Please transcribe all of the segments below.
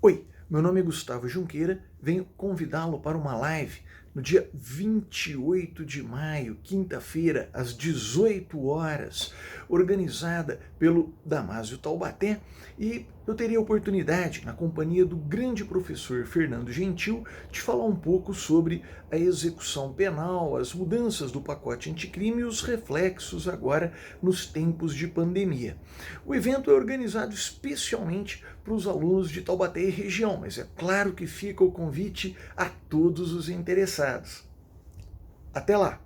Oi, meu nome é Gustavo Junqueira, venho convidá-lo para uma live no dia 28 de maio, quinta-feira, às 18 horas, organizada pelo Damásio Taubaté, e eu teria a oportunidade, na companhia do grande professor Fernando Gentil, de falar um pouco sobre a execução penal, as mudanças do pacote anticrime e os reflexos agora nos tempos de pandemia. O evento é organizado especialmente para os alunos de Taubaté e região, mas é claro que fica o convite a todos os interessados. Até lá!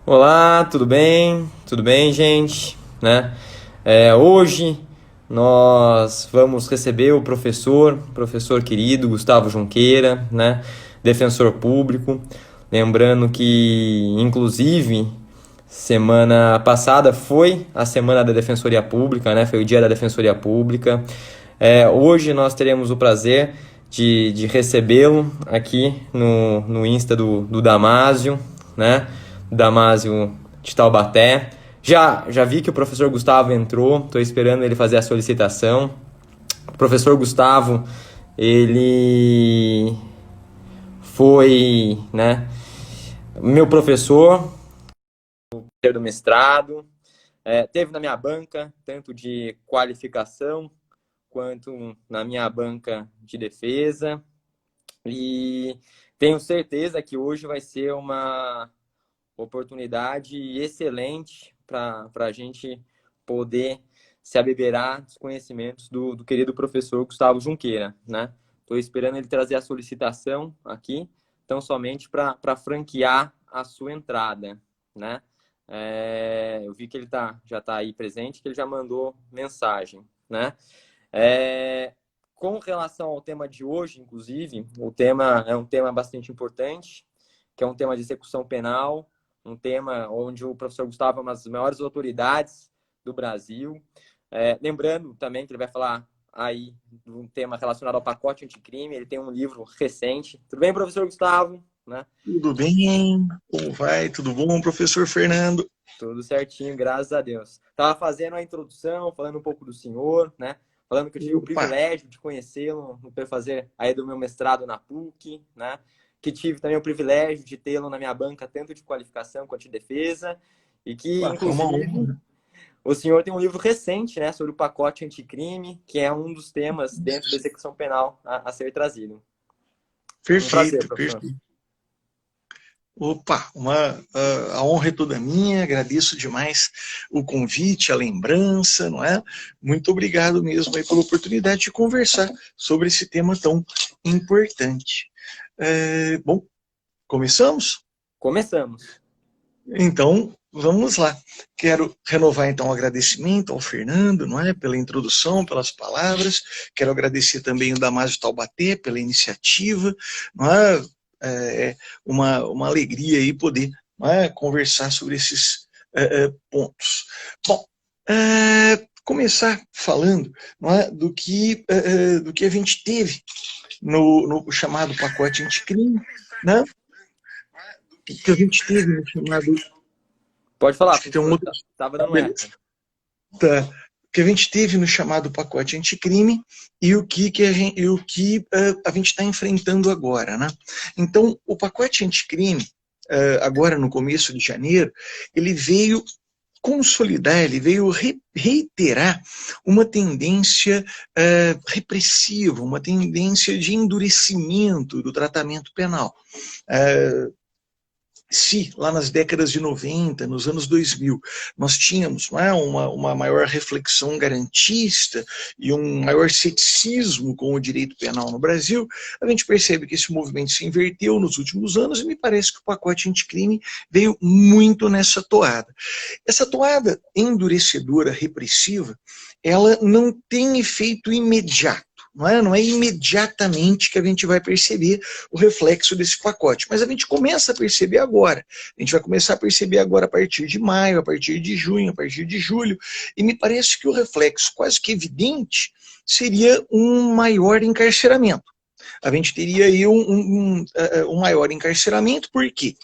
Olá, tudo bem? Tudo bem, gente? Né? Hoje nós vamos receber o professor querido Gustavo Junqueira, né? Defensor público. Lembrando que, inclusive, semana passada foi a semana da Defensoria Pública, né? Foi o dia da Defensoria Pública. Hoje nós teremos o prazer de recebê-lo aqui no Insta do Damásio, né? Damásio de Taubaté. Já vi que o professor Gustavo entrou, estou esperando ele fazer a solicitação. O professor Gustavo, ele foi, né, meu professor do mestrado, teve na minha banca, tanto de qualificação quanto na minha banca de defesa. E tenho certeza que hoje vai ser uma oportunidade excelente para a gente poder se abeberar dos conhecimentos do querido professor Gustavo Junqueira, né? Estou esperando ele trazer a solicitação aqui, tão somente para franquear a sua entrada, né? Eu vi que ele já está aí presente, que ele já mandou mensagem, né? Com relação ao tema de hoje, inclusive, o tema é um tema bastante importante, que é um tema de execução penal, um tema onde o professor Gustavo é uma das maiores autoridades do Brasil. Lembrando também que ele vai falar aí de um tema relacionado ao pacote anticrime, ele tem um livro recente. Tudo bem, professor Gustavo? Né? Tudo bem? Como vai? Tudo bom, professor Fernando? Tudo certinho, graças a Deus. Estava fazendo a introdução, falando um pouco do senhor, né? Falando que eu tive o Opa! privilégio de conhecê-lo no fazer aí do meu mestrado na PUC, né? Que tive também o privilégio de tê-lo na minha banca, tanto de qualificação quanto de defesa, e que, Opa, foi uma inclusive, honra. o senhor tem um livro recente, né, sobre o pacote anticrime, que é um dos temas dentro da execução penal a ser trazido. Um prazer, Perfeito, professor. perfeito. Opa, a honra é toda minha, agradeço demais o convite, a lembrança, não é? Muito obrigado mesmo aí pela oportunidade de conversar sobre esse tema tão importante. Bom, começamos? Começamos. Então, vamos lá. Quero renovar, então, o agradecimento ao Fernando, não é? Pela introdução, pelas palavras. Quero agradecer também o Damásio Taubaté pela iniciativa, não é? Uma alegria aí poder, não é, conversar sobre esses pontos. Bom, começar falando, não é, do que a gente teve no chamado pacote anticrime, né? Que a gente teve no chamado. Pode falar, Acho que tem um professor. outro. Tava dando Beleza. eco. Tá. O que a gente teve no chamado pacote anticrime e a gente está enfrentando agora, né? Então, o pacote anticrime, agora no começo de janeiro, ele veio consolidar, ele veio reiterar uma tendência repressiva, uma tendência de endurecimento do tratamento penal. Se lá nas décadas de 90, nos anos 2000, nós tínhamos, não é, uma maior reflexão garantista e um maior ceticismo com o direito penal no Brasil, a gente percebe que esse movimento se inverteu nos últimos anos e me parece que o pacote anticrime veio muito nessa toada. Essa toada endurecedora, repressiva, ela não tem efeito imediato. Não é imediatamente que a gente vai perceber o reflexo desse pacote, mas a gente começa a perceber agora. A gente vai começar a perceber agora a partir de maio, a partir de junho, a partir de julho, e me parece que o reflexo quase que evidente seria um maior encarceramento. A gente teria aí um maior encarceramento, por quê?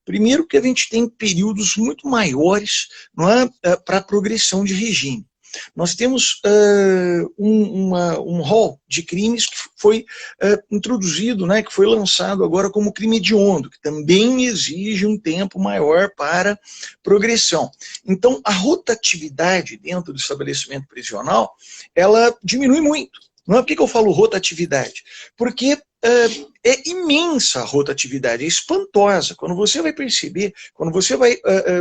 Primeiro que a gente tem períodos muito maiores, não é, para progressão de regime. Nós temos um rol de crimes que foi introduzido, né, que foi lançado agora como crime hediondo, que também exige um tempo maior para progressão. Então, a rotatividade dentro do estabelecimento prisional, ela diminui muito. Não é? Por que eu falo rotatividade? Porque é imensa a rotatividade, é espantosa. Quando você vai perceber, quando você vai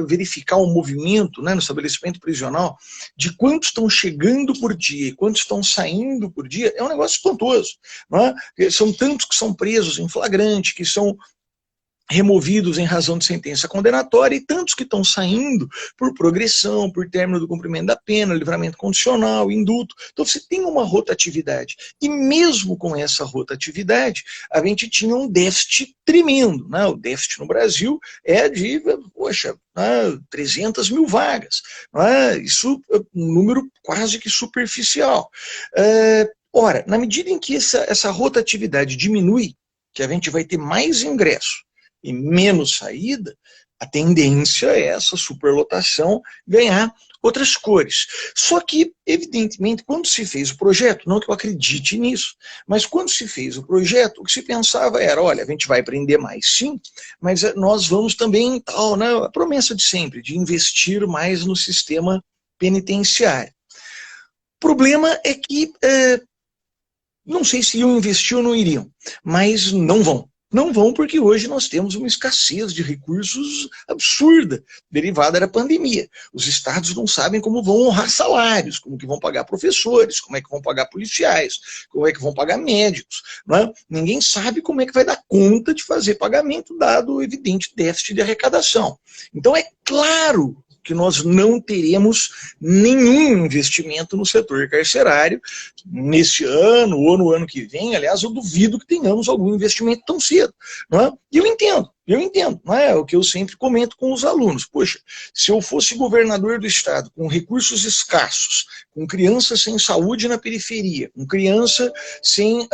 verificar o movimento, né, no estabelecimento prisional, de quantos estão chegando por dia e quantos estão saindo por dia, é um negócio espantoso. Não é? São tantos que são presos em flagrante, que são removidos em razão de sentença condenatória, e tantos que estão saindo por progressão, por término do cumprimento da pena, livramento condicional, indulto. Então você tem uma rotatividade. E mesmo com essa rotatividade, a gente tinha um déficit tremendo, né? O déficit no Brasil é de, poxa, 300 mil vagas. Isso é um número quase que superficial. Ora, na medida em que essa rotatividade diminui, que a gente vai ter mais ingresso e menos saída, a tendência é essa superlotação ganhar outras cores. Só que, evidentemente, quando se fez o projeto, não que eu acredite nisso, mas quando se fez o projeto, o que se pensava era, olha, a gente vai prender mais sim, mas nós vamos também, tal, né, a promessa de sempre, de investir mais no sistema penitenciário. O problema é que, não sei se iam investir ou não iriam, mas não vão. Não vão porque hoje nós temos uma escassez de recursos absurda, derivada da pandemia. Os estados não sabem como vão honrar salários, como que vão pagar professores, como é que vão pagar policiais, como é que vão pagar médicos. Não é? Ninguém sabe como é que vai dar conta de fazer pagamento, dado o evidente déficit de arrecadação. Então é claro que nós não teremos nenhum investimento no setor carcerário nesse ano ou no ano que vem. Aliás, eu duvido que tenhamos algum investimento tão cedo. Não é? E eu entendo, não é o que eu sempre comento com os alunos. Poxa, se eu fosse governador do estado com recursos escassos, com criança sem saúde na periferia, com criança sem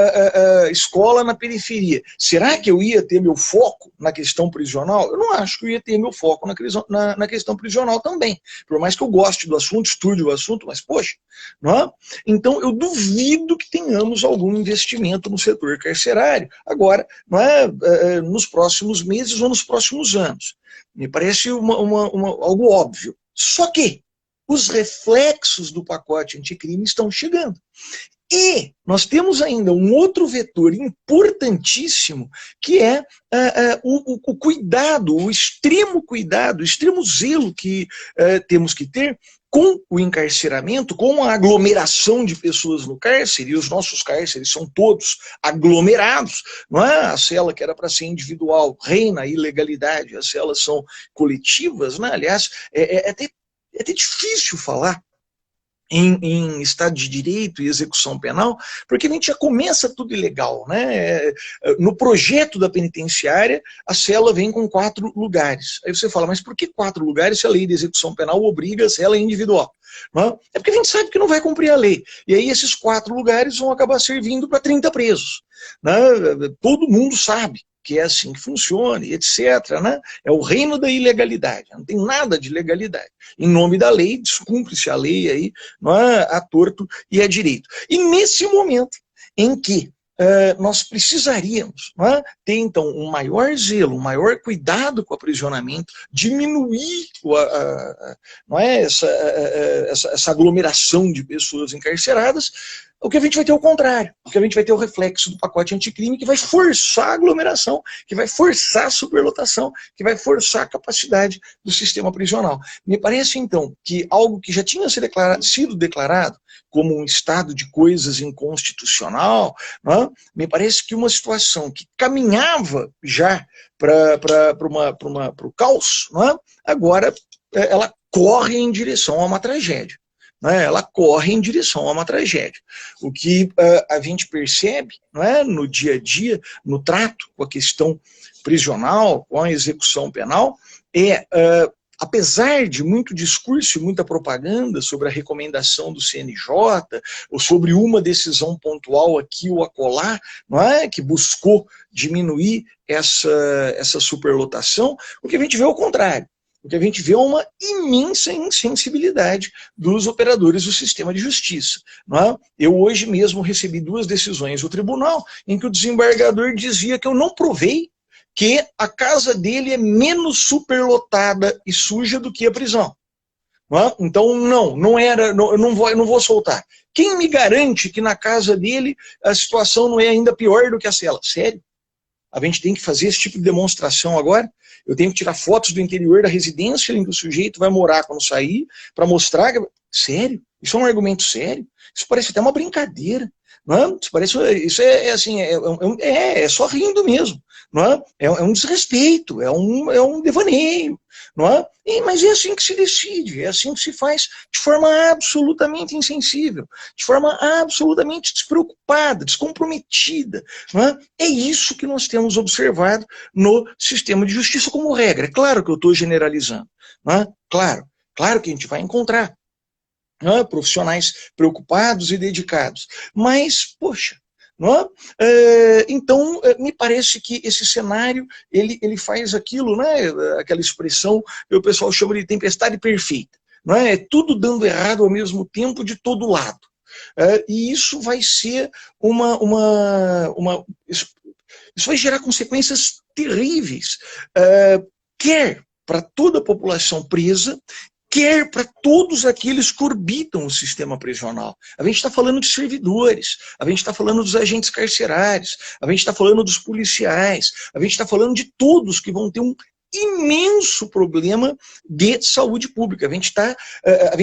escola na periferia, será que eu ia ter meu foco na questão prisional? Eu não acho que eu ia ter meu foco na questão prisional também. Por mais que eu goste do assunto, estude o assunto, mas poxa, não é? Então eu duvido que tenhamos algum investimento no setor carcerário agora, não é, nos próximos meses ou nos próximos anos. Me parece algo óbvio. Só que os reflexos do pacote anticrime estão chegando. E nós temos ainda um outro vetor importantíssimo, que é o cuidado, o extremo zelo que temos que ter com o encarceramento, com a aglomeração de pessoas no cárcere, e os nossos cárceres são todos aglomerados, não é? A cela que era para ser individual reina a ilegalidade, as celas são coletivas, né? Aliás, é até difícil falar em Estado de Direito e execução penal, porque a gente já começa tudo ilegal, né? No projeto da penitenciária, a cela vem com 4 lugares. Aí você fala, mas por que 4 lugares se a lei de execução penal obriga a cela individual? Não? É porque a gente sabe que não vai cumprir a lei. E aí esses 4 lugares vão acabar servindo para 30 presos. Né? Todo mundo sabe que é assim que funciona, etc. Né? É o reino da ilegalidade, não tem nada de legalidade. Em nome da lei, descumpre-se a lei aí, não é, a torto e a direito. E nesse momento em que nós precisaríamos, não é, ter então um maior zelo, um maior cuidado com o aprisionamento, diminuir não é, essa aglomeração de pessoas encarceradas, o que a gente vai ter é o contrário, o que a gente vai ter é o reflexo do pacote anticrime, que vai forçar a aglomeração, que vai forçar a superlotação, que vai forçar a capacidade do sistema prisional. Me parece, então, que algo que já tinha sido declarado como um estado de coisas inconstitucional, não é? Me parece que uma situação que caminhava já para o caos, não é? Agora ela corre em direção a uma tragédia. Ela corre em direção a uma tragédia. O que a gente percebe, não é, no dia a dia, no trato com a questão prisional, com a execução penal, é apesar de muito discurso e muita propaganda sobre a recomendação do CNJ, ou sobre uma decisão pontual aqui ou acolá, não é? Que buscou diminuir essa superlotação, o que a gente vê é o contrário. O que a gente vê é uma imensa insensibilidade dos operadores do sistema de justiça. Não é? Eu hoje mesmo recebi 2 decisões do tribunal em que o desembargador dizia que eu não provei que a casa dele é menos superlotada e suja do que a prisão. Não é? Então, eu não vou soltar. Quem me garante que na casa dele a situação não é ainda pior do que a cela? Sério? A gente tem que fazer esse tipo de demonstração agora? Eu tenho que tirar fotos do interior da residência em que o sujeito vai morar quando sair, para mostrar que... Sério? Isso é um argumento sério? Isso parece até uma brincadeira. Não é? Isso é só rindo mesmo. Não é? É um desrespeito, é um devaneio. Não é? Mas é assim que se decide, é assim que se faz de forma absolutamente insensível, de forma absolutamente despreocupada, descomprometida. Não é? É isso que nós temos observado no sistema de justiça como regra. É claro que eu estou generalizando. Não é? Claro que a gente vai encontrar profissionais preocupados e dedicados. Mas, poxa, não é? Então, me parece que esse cenário, ele faz aquilo, né? Aquela expressão que o pessoal chama de tempestade perfeita. Não é? É tudo dando errado ao mesmo tempo de todo lado. E isso vai ser isso vai gerar consequências terríveis, quer para toda a população presa, quer para todos aqueles que orbitam o sistema prisional. A gente está falando de servidores, a gente está falando dos agentes carcerários, a gente está falando dos policiais, a gente está falando de todos que vão ter um imenso problema de saúde pública. A gente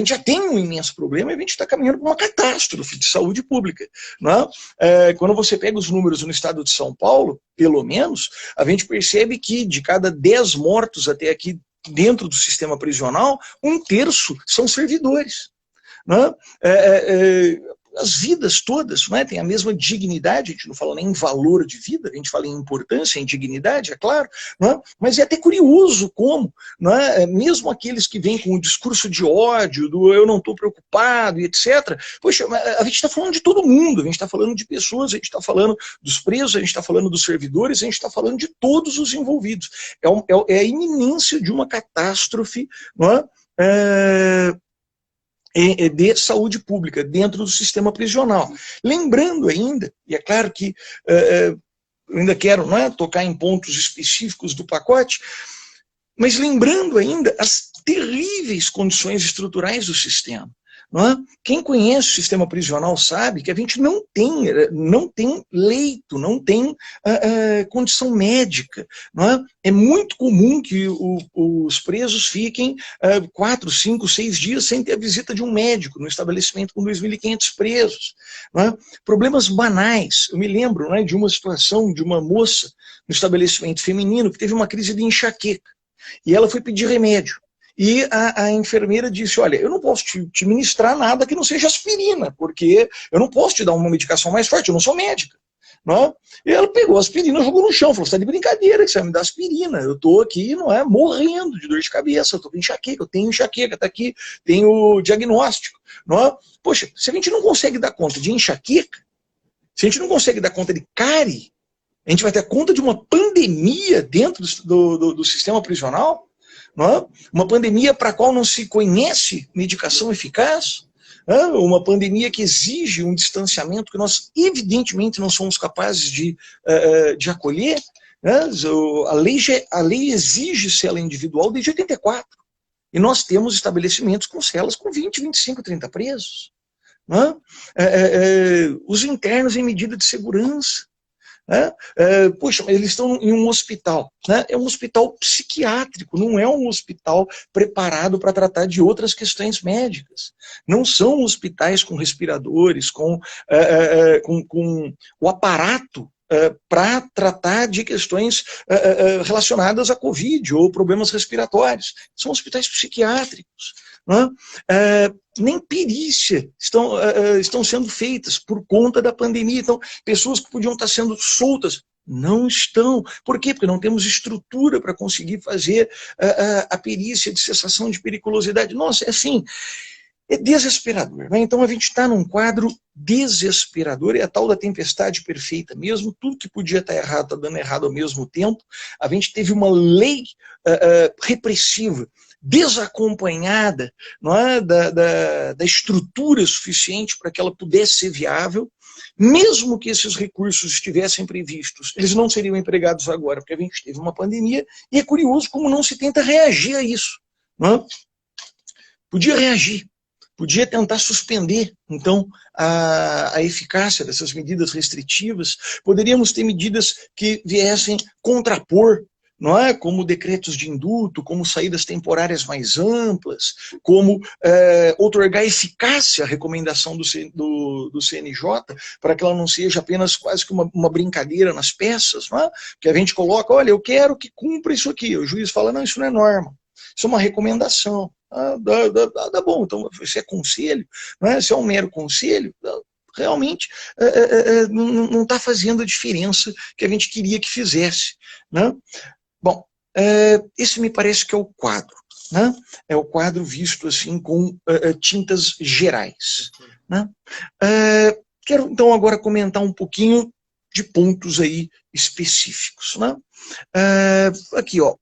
já tem um imenso problema e a gente está caminhando para uma catástrofe de saúde pública. Não é? Quando você pega os números no estado de São Paulo, pelo menos, a gente percebe que de cada 10 mortos até aqui dentro do sistema prisional, 1/3 são servidores. Não é? As vidas todas, não é? Têm a mesma dignidade, a gente não fala nem em valor de vida, a gente fala em importância, em dignidade, é claro, não é? Mas é até curioso como, não é? Mesmo aqueles que vêm com o discurso de ódio, do eu não estou preocupado e etc., poxa, a gente está falando de todo mundo, a gente está falando de pessoas, a gente está falando dos presos, a gente está falando dos servidores, a gente está falando de todos os envolvidos. É a iminência de uma catástrofe, não é? De saúde pública dentro do sistema prisional. Lembrando ainda, e é claro que eu ainda quero, não é, tocar em pontos específicos do pacote, mas lembrando ainda as terríveis condições estruturais do sistema. Não é? Quem conhece o sistema prisional sabe que a gente não tem leito, não tem condição médica. Não é? É muito comum que os presos fiquem 4, 5, 6 dias sem ter a visita de um médico no estabelecimento com 2.500 presos. Não é? Problemas banais. Eu me lembro, não é, de uma situação de uma moça no estabelecimento feminino que teve uma crise de enxaqueca e ela foi pedir remédio. E a enfermeira disse, olha, eu não posso te ministrar nada que não seja aspirina, porque eu não posso te dar uma medicação mais forte, eu não sou médica. Não é? E ela pegou a aspirina e jogou no chão, falou, você está de brincadeira que você vai me dar aspirina, eu estou aqui, não é, morrendo de dor de cabeça, eu estou com enxaqueca, eu tenho enxaqueca, está aqui, tenho diagnóstico. Não é? Poxa, se a gente não consegue dar conta de enxaqueca, se a gente não consegue dar conta de cárie, a gente vai ter conta de uma pandemia dentro do sistema prisional? Não é? Uma pandemia para a qual não se conhece medicação eficaz, uma pandemia que exige um distanciamento que nós evidentemente não somos capazes de acolher. A lei exige cela individual desde 84, e nós temos estabelecimentos com celas com 20, 25, 30 presos. Não é? Os internos em medida de segurança. Poxa, mas eles estão em um hospital, né? É um hospital psiquiátrico, não é um hospital preparado para tratar de outras questões médicas. Não são hospitais com respiradores, com o aparato para tratar de questões relacionadas à Covid ou problemas respiratórios. São hospitais psiquiátricos. Nem perícia estão sendo feitas por conta da pandemia. Então, pessoas que podiam estar sendo soltas Não estão. Por quê? Porque não temos estrutura para conseguir fazer a perícia de cessação de periculosidade. Nossa, é assim, é desesperador. Né? Então a gente está num quadro desesperador, é a tal da tempestade perfeita mesmo, tudo que podia estar errado está dando errado ao mesmo tempo. A gente teve uma lei repressiva desacompanhada, não é, da estrutura suficiente para que ela pudesse ser viável. Mesmo que esses recursos estivessem previstos, eles não seriam empregados agora, porque a gente teve uma pandemia, e é curioso como não se tenta reagir a isso. Não é? Podia reagir, podia tentar suspender, então, a eficácia dessas medidas restritivas. Poderíamos ter medidas que viessem contrapor, não é? Como decretos de indulto, como saídas temporárias mais amplas, como outorgar eficácia à recomendação do CNJ, para que ela não seja apenas quase que uma brincadeira nas peças, não é? Que a gente coloca, olha, eu quero que cumpra isso aqui, o juiz fala, não, isso não é norma, isso é uma recomendação. Dá bom, então se é conselho, não é? Se é um mero conselho, realmente não está fazendo a diferença que a gente queria que fizesse, né? Bom, esse me parece que é o quadro, né? É o quadro visto assim com tintas gerais, né? Quero então agora comentar um pouquinho de pontos aí específicos, né? Aqui, ó,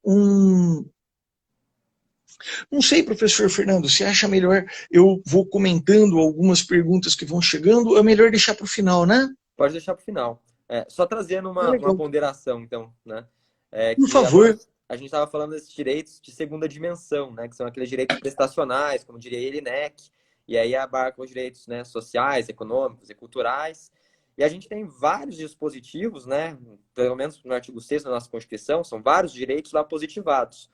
não sei, professor Fernando, você acha melhor eu vou comentando algumas perguntas que vão chegando, ou é melhor deixar para o final, né? Pode deixar para o final. Só trazendo uma ponderação, então, né? Por favor. A gente estava falando desses direitos de segunda dimensão, né? Que são aqueles direitos prestacionais, como diria ele, NEC, e aí abarca os direitos, né, sociais, econômicos e culturais. E a gente tem vários dispositivos, né? Pelo menos no artigo 6º da nossa Constituição, são vários direitos lá positivados.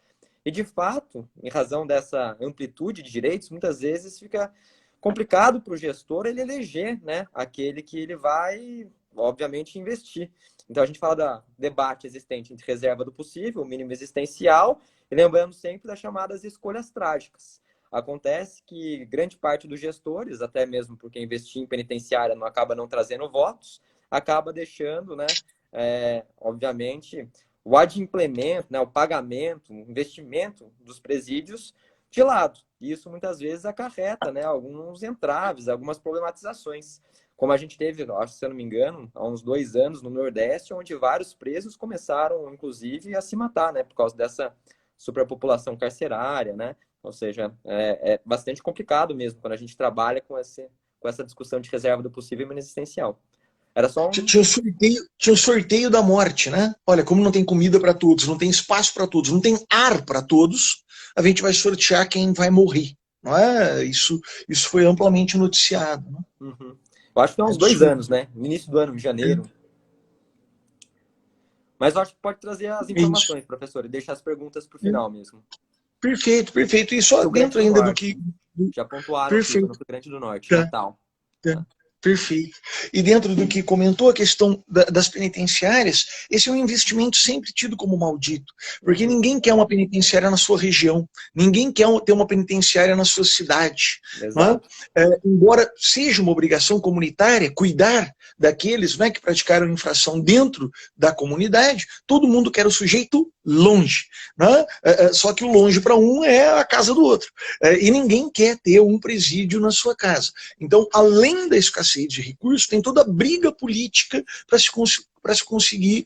E, de fato, em razão dessa amplitude de direitos, muitas vezes fica complicado para o gestor ele eleger, né, aquele que ele vai, obviamente, investir. Então, a gente fala do debate existente entre reserva do possível, mínimo existencial, e lembrando sempre das chamadas escolhas trágicas. Acontece que grande parte dos gestores, até mesmo porque investir em penitenciária não acaba não trazendo votos, acaba deixando, né, obviamente, o adimplemento, né, o pagamento, o investimento dos presídios de lado. E isso muitas vezes acarreta, né, alguns entraves, algumas problematizações. Como a gente teve, acho, se eu não me engano, há uns 2 anos no Nordeste, onde vários presos começaram, inclusive, a se matar, né, por causa dessa superpopulação carcerária, né? Ou seja, é bastante complicado mesmo quando a gente trabalha com essa discussão de reserva do possível e mínimo existencial. Era só Tinha o sorteio da morte, né? Olha, como não tem comida para todos, não tem espaço para todos, não tem ar para todos, a gente vai sortear quem vai morrer. Não é? Isso foi amplamente noticiado. Né? Uhum. Eu acho que há uns 2 anos, né? No início do ano, em janeiro. Mas eu acho que pode trazer as informações, professor, e deixar as perguntas para o final mesmo. Perfeito, perfeito. E só dentro ainda do que... Já pontuaram aqui no Rio Grande do Norte, Natal. Perfeito. E dentro do que comentou, a questão das penitenciárias, esse é um investimento sempre tido como maldito, porque ninguém quer uma penitenciária na sua região, ninguém quer ter uma penitenciária na sua cidade. Né? Embora seja uma obrigação comunitária cuidar daqueles, né, que praticaram infração dentro da comunidade, todo mundo quer o sujeito longe. Né? Só que o longe para um é a casa do outro. E ninguém quer ter um presídio na sua casa. Então, além da escassez de recursos, tem toda a briga política para se conseguir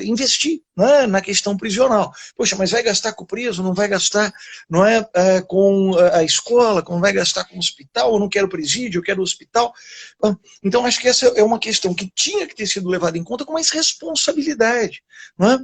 investir, né, na questão prisional. Poxa, mas vai gastar com o preso, não vai gastar, não é, com a escola, não vai gastar com o hospital, eu não quero presídio, eu quero hospital. Então, acho que essa é uma questão que tinha que ter sido levada em conta com mais responsabilidade. Não é?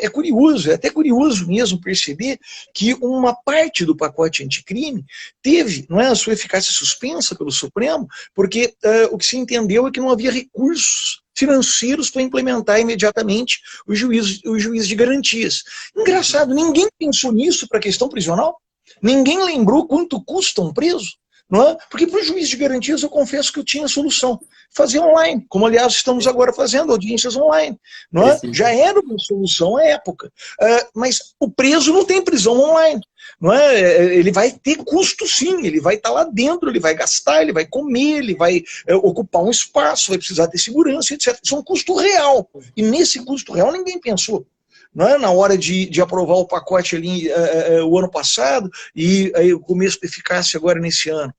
É curioso, é até curioso mesmo perceber que uma parte do pacote anticrime teve, não é, a sua eficácia suspensa pelo Supremo, porque o que se entendeu é que não havia recursos financeiros para implementar imediatamente o juiz de garantias. Engraçado, ninguém pensou nisso para a questão prisional? Ninguém lembrou quanto custa um preso? Não é? Porque para o juiz de garantias eu confesso que eu tinha solução. Fazer online, como aliás estamos agora fazendo, audiências online. Não é? Já era uma solução à época. Mas o preso não tem prisão online. Não é? Ele vai ter custo sim, ele vai estar lá dentro, ele vai gastar, ele vai comer, ele vai ocupar um espaço, vai precisar ter segurança, etc. Isso é um custo real, e nesse custo real ninguém pensou. Não é? Na hora de aprovar o pacote ali o ano passado, e aí o começo de eficácia agora nesse ano.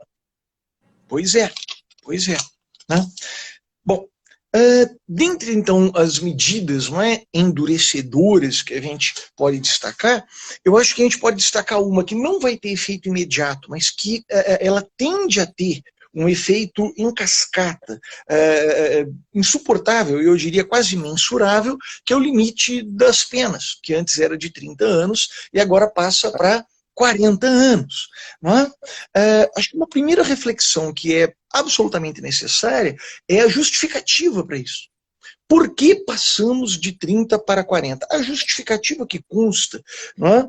Pois é. Né? Bom, dentre então as medidas, não é, endurecedoras que a gente pode destacar, eu acho que a gente pode destacar uma que não vai ter efeito imediato, mas que ela tende a ter um efeito em cascata, insuportável, eu diria quase mensurável, que é o limite das penas, que antes era de 30 anos e agora passa para 40 anos. Não é? Acho que uma primeira reflexão que é absolutamente necessária é a justificativa para isso. Por que passamos de 30 para 40? A justificativa que consta, não é,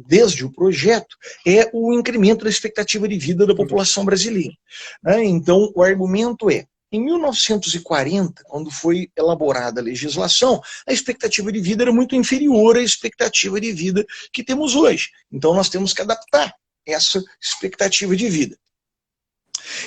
desde o projeto é o incremento da expectativa de vida da população brasileira. Né? Então, o argumento é, em 1940, quando foi elaborada a legislação, a expectativa de vida era muito inferior à expectativa de vida que temos hoje. Então, nós temos que adaptar essa expectativa de vida.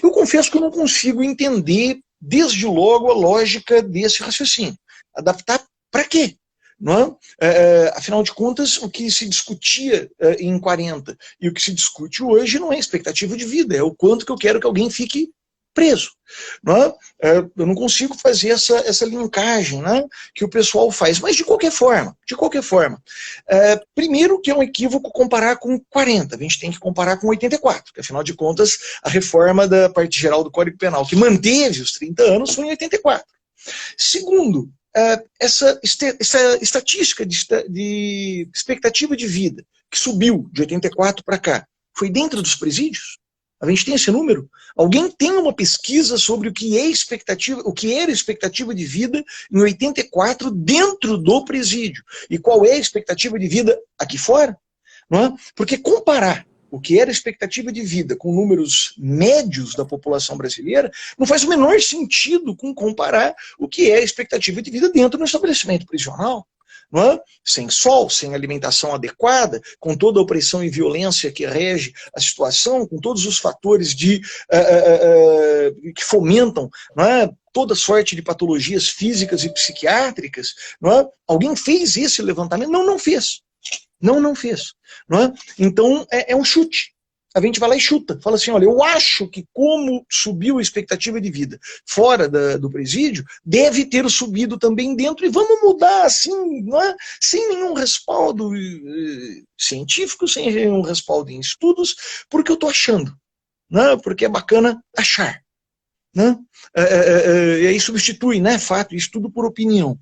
Eu confesso que eu não consigo entender, desde logo, a lógica desse raciocínio. Adaptar para quê? Não é? Afinal de contas, o que se discutia em 40 e o que se discute hoje não é expectativa de vida, é o quanto que eu quero que alguém fique preso. Não é? Eu não consigo fazer essa linkagem, né, que o pessoal faz, mas de qualquer forma, primeiro que é um equívoco comparar com 40, a gente tem que comparar com 84, porque afinal de contas a reforma da parte geral do Código Penal, que manteve os 30 anos, foi em 84. Segundo, essa estatística de expectativa de vida, que subiu de 84 para cá, foi dentro dos presídios? A gente tem esse número? Alguém tem uma pesquisa sobre o que é expectativa, o que era expectativa de vida em 84 dentro do presídio? E qual é a expectativa de vida aqui fora? Não é? Porque comparar o que era expectativa de vida com números médios da população brasileira não faz o menor sentido com comparar o que é a expectativa de vida dentro do estabelecimento prisional. Não é? Sem sol, sem alimentação adequada, com toda a opressão e violência que rege a situação, com todos os fatores que fomentam, não é, toda sorte de patologias físicas e psiquiátricas. Não é? Alguém fez esse levantamento? Não fez. Não fez. Não é? Então é um chute. A gente vai lá e chuta, fala assim, olha, eu acho que como subiu a expectativa de vida fora do presídio, deve ter subido também dentro, e vamos mudar assim, não é? Sem nenhum respaldo científico, sem nenhum respaldo em estudos, porque eu estou achando, né? Porque é bacana achar. Né? E aí substitui, né, fato e estudo por opinião.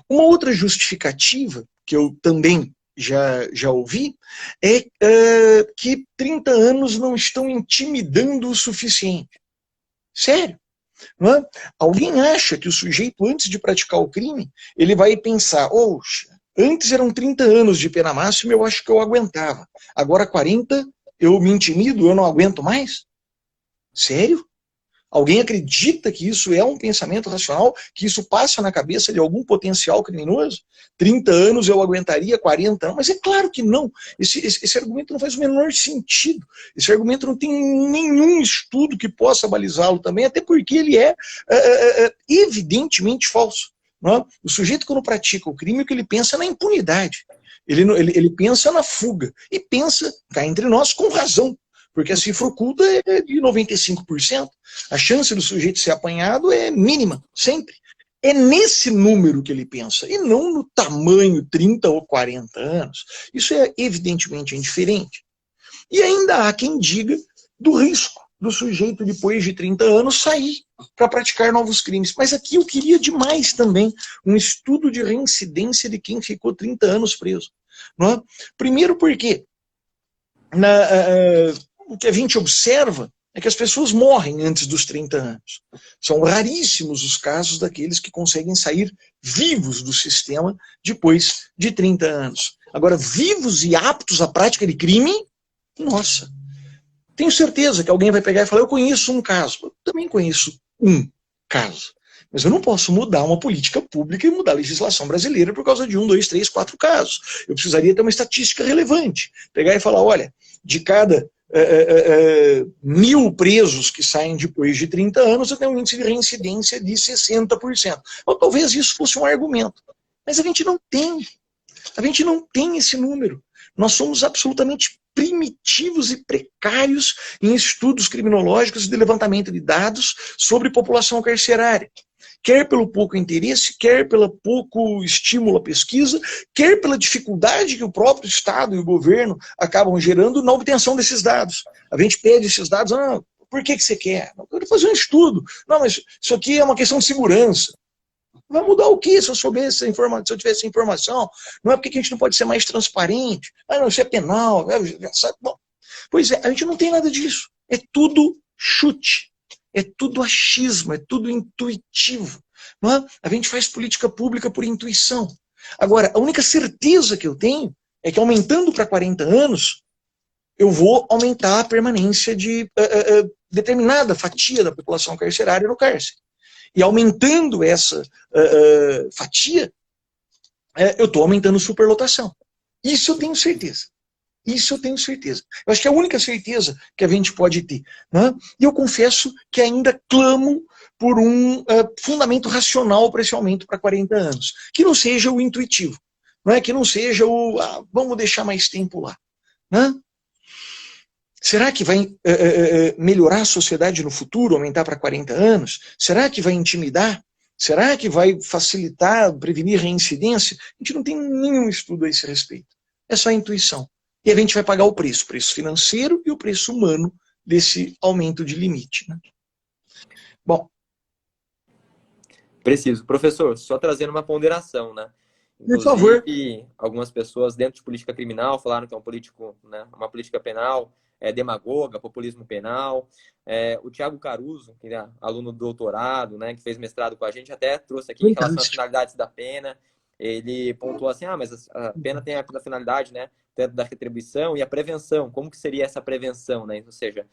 Uma outra justificativa, que eu também já ouvi, é que 30 anos não estão intimidando o suficiente. Sério. Não é? Alguém acha que o sujeito, antes de praticar o crime, ele vai pensar, oxa, antes eram 30 anos de pena máxima, eu acho que eu aguentava. Agora 40, eu me intimido, eu não aguento mais? Sério? Alguém acredita que isso é um pensamento racional, que isso passa na cabeça de algum potencial criminoso? 30 anos eu aguentaria, 40 anos? Mas é claro que não. Esse argumento não faz o menor sentido. Esse argumento não tem nenhum estudo que possa balizá-lo também, até porque ele é evidentemente falso. Não é? O sujeito, quando pratica o crime, o que ele pensa é na impunidade. Ele pensa na fuga. E pensa, cá entre nós, com razão. Porque a cifra oculta é de 95%. A chance do sujeito ser apanhado é mínima, sempre. É nesse número que ele pensa, e não no tamanho 30 ou 40 anos. Isso é evidentemente indiferente. E ainda há quem diga do risco do sujeito, depois de 30 anos, sair para praticar novos crimes. Mas aqui eu queria demais também um estudo de reincidência de quem ficou 30 anos preso. Não é? Primeiro porque o que a gente observa é que as pessoas morrem antes dos 30 anos. São raríssimos os casos daqueles que conseguem sair vivos do sistema depois de 30 anos. Agora, vivos e aptos à prática de crime, nossa. Tenho certeza que alguém vai pegar e falar, eu conheço um caso. Eu também conheço um caso. Mas eu não posso mudar uma política pública e mudar a legislação brasileira por causa de 1, 2, 3, 4 casos. Eu precisaria ter uma estatística relevante. Pegar e falar, olha, de cada 1.000 presos que saem depois de 30 anos, eu tenho um índice de reincidência de 60%. Ou talvez isso fosse um argumento. Mas a gente não tem. A gente não tem esse número. Nós somos absolutamente primitivos e precários em estudos criminológicos de levantamento de dados sobre população carcerária. Quer pelo pouco interesse, quer pelo pouco estímulo à pesquisa, quer pela dificuldade que o próprio Estado e o governo acabam gerando na obtenção desses dados. A gente pede esses dados, por que você quer? Eu quero fazer um estudo. Não, mas isso aqui é uma questão de segurança. Vai mudar o que se eu soubesse essa informação, se eu tivesse essa informação? Não é porque a gente não pode ser mais transparente? Não, isso é penal. Bom, pois é, a gente não tem nada disso. É tudo chute. É tudo achismo, é tudo intuitivo. Não é? A gente faz política pública por intuição. Agora, a única certeza que eu tenho é que aumentando para 40 anos, eu vou aumentar a permanência de determinada fatia da população carcerária no cárcere. E aumentando essa fatia, eu estou aumentando superlotação. Isso eu tenho certeza. Isso eu tenho certeza. Eu acho que é a única certeza que a gente pode ter. Né? E eu confesso que ainda clamo por um fundamento racional para esse aumento para 40 anos. Que não seja o intuitivo. Não é? Que não seja o vamos deixar mais tempo lá. Né? Será que vai melhorar a sociedade no futuro, aumentar para 40 anos? Será que vai intimidar? Será que vai facilitar, prevenir reincidência? A gente não tem nenhum estudo a esse respeito. É só intuição. E a gente vai pagar o preço financeiro e o preço humano desse aumento de limite. Né? Bom. Preciso. Professor, só trazendo uma ponderação, né? Por favor. Inclusive, algumas pessoas dentro de política criminal falaram que é um político, né, uma política penal demagoga, populismo penal. O Thiago Caruso, que é aluno do doutorado, né, que fez mestrado com a gente, até trouxe aqui em relação às finalidades da pena. Ele pontuou assim, mas a pena tem a finalidade, né, tanto da retribuição e a prevenção. Como que seria essa prevenção, né? Ou seja,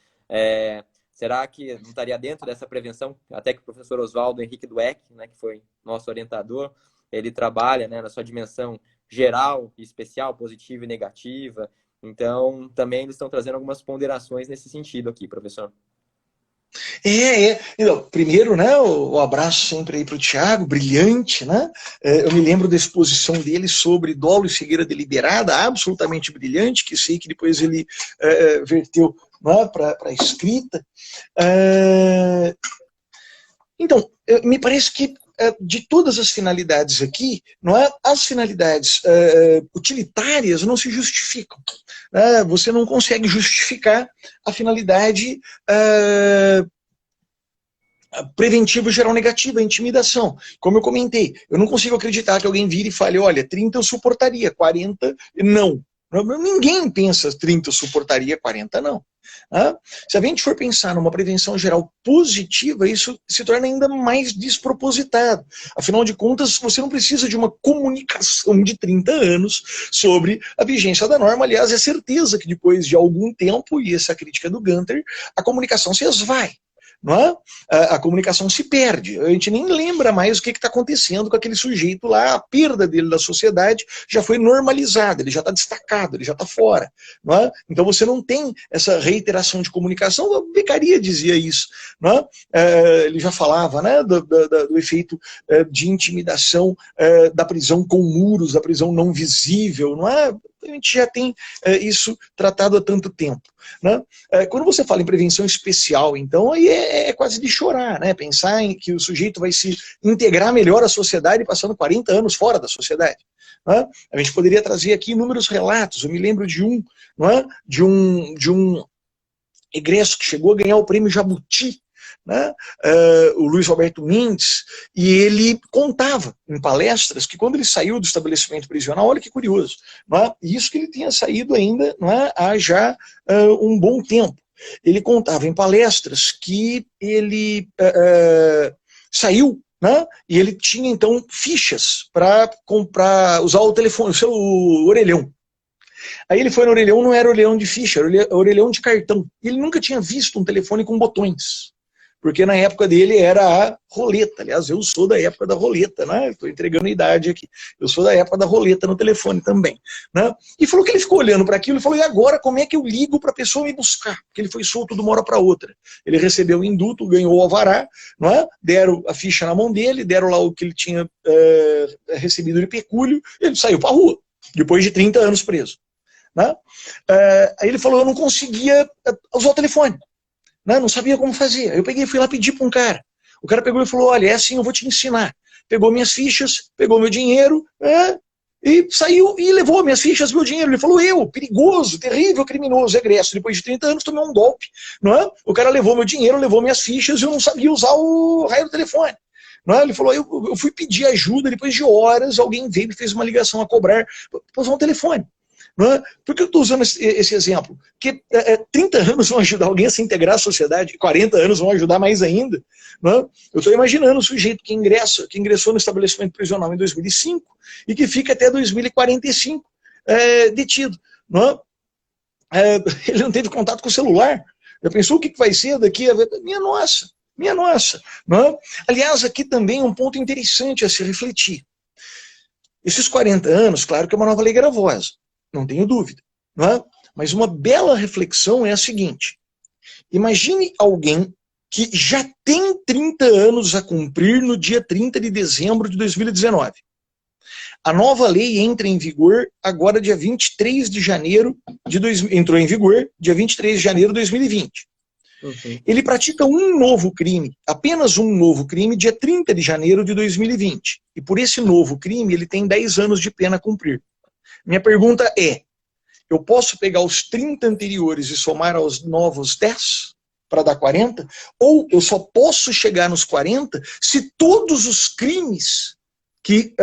será que não estaria dentro dessa prevenção? Até que o professor Oswaldo Henrique Dweck, né, que foi nosso orientador, ele trabalha, né, na sua dimensão geral e especial, positiva e negativa. Então, também eles estão trazendo algumas ponderações nesse sentido aqui, professor. Então, primeiro, né, o abraço sempre aí para o Thiago, brilhante, né? Eu me lembro da exposição dele sobre dolo e cegueira deliberada, absolutamente brilhante, que sei que depois ele verteu, né, para a escrita. Então, me parece que de todas as finalidades aqui, não é? As finalidades utilitárias não se justificam. Né? Você não consegue justificar a finalidade preventiva geral negativa, a intimidação. Como eu comentei, eu não consigo acreditar que alguém vire e fale, olha, 30 eu suportaria, 40 não. Ninguém pensa 30 eu suportaria, 40 não. Se a gente for pensar numa prevenção geral positiva, isso se torna ainda mais despropositado. Afinal de contas, você não precisa de uma comunicação de 30 anos sobre a vigência da norma. Aliás, é certeza que depois de algum tempo, e essa crítica do Gunter, a comunicação se esvai. Não é? A comunicação se perde, a gente nem lembra mais o que está acontecendo com aquele sujeito lá, a perda dele da sociedade já foi normalizada, ele já está destacado, ele já está fora. Não é? Então você não tem essa reiteração de comunicação, a Beccaria dizia isso. Não é? Ele já falava, né, do efeito de intimidação da prisão com muros, da prisão não visível, não é? A gente já tem isso tratado há tanto tempo. Né? Quando você fala em prevenção especial, então, aí é quase de chorar, né? Pensar em que o sujeito vai se integrar melhor à sociedade passando 40 anos fora da sociedade. Né? A gente poderia trazer aqui inúmeros relatos. Eu me lembro de um, não é? de um egresso que chegou a ganhar o prêmio Jabuti, né? O Luiz Roberto Mendes, e ele contava em palestras que quando ele saiu do estabelecimento prisional, olha que curioso, não é? Isso que ele tinha saído ainda, não é? Há já um bom tempo. Ele contava em palestras que ele saiu, né? E ele tinha então fichas para comprar, usar o telefone, o seu orelhão. Aí ele foi no orelhão, não era orelhão de ficha, era orelhão de cartão. Ele nunca tinha visto um telefone com botões. porque na época dele era a roleta. Aliás, eu sou da época da roleta, né? Estou entregando a idade aqui. Eu sou da época da roleta no telefone também, né? E falou que ele ficou olhando para aquilo e falou, e agora como é que eu ligo para a pessoa me buscar? Porque ele foi solto de uma hora para outra. Ele recebeu o induto, ganhou o alvará, não é? Deram a ficha na mão dele, deram lá o que ele tinha recebido de pecúlio, ele saiu para a rua, depois de 30 anos preso. Né? Aí ele falou, eu não conseguia usar o telefone. Não sabia como fazer. Aí eu peguei e fui lá pedir para um cara. O cara pegou e falou, olha, é assim, eu vou te ensinar. Pegou minhas fichas, pegou meu dinheiro, e saiu e levou minhas fichas, meu dinheiro. Ele falou, eu, perigoso, terrível, criminoso, egresso. Depois de 30 anos tomei um golpe. Não é? O cara levou meu dinheiro, levou minhas fichas e eu não sabia usar o raio do telefone. Não é? Ele falou, eu fui pedir ajuda, depois de horas alguém veio e fez uma ligação a cobrar para usar um telefone. Não é? Por que eu estou usando esse exemplo? Porque 30 anos vão ajudar alguém a se integrar à sociedade, 40 anos vão ajudar mais ainda. Não é? Eu estou imaginando o sujeito que ingressou no estabelecimento prisional em 2005 e que fica até 2045 detido. Não é? Ele não teve contato com o celular. Já pensou o que vai ser daqui a... Minha nossa. Não é? Aliás, aqui também um ponto interessante a se refletir. Esses 40 anos, claro que é uma nova lei gravosa. Não tenho dúvida. Não é? Mas uma bela reflexão é a seguinte. Imagine alguém que já tem 30 anos a cumprir no dia 30 de dezembro de 2019. A nova lei entra em vigor agora dia 23 de janeiro entrou em vigor dia 23 de janeiro de 2020. Uhum. Ele pratica um novo crime, apenas um novo crime, dia 30 de janeiro de 2020. E por esse novo crime ele tem 10 anos de pena a cumprir. Minha pergunta é, eu posso pegar os 30 anteriores e somar aos novos 10 para dar 40? Ou eu só posso chegar nos 40 se todos os crimes que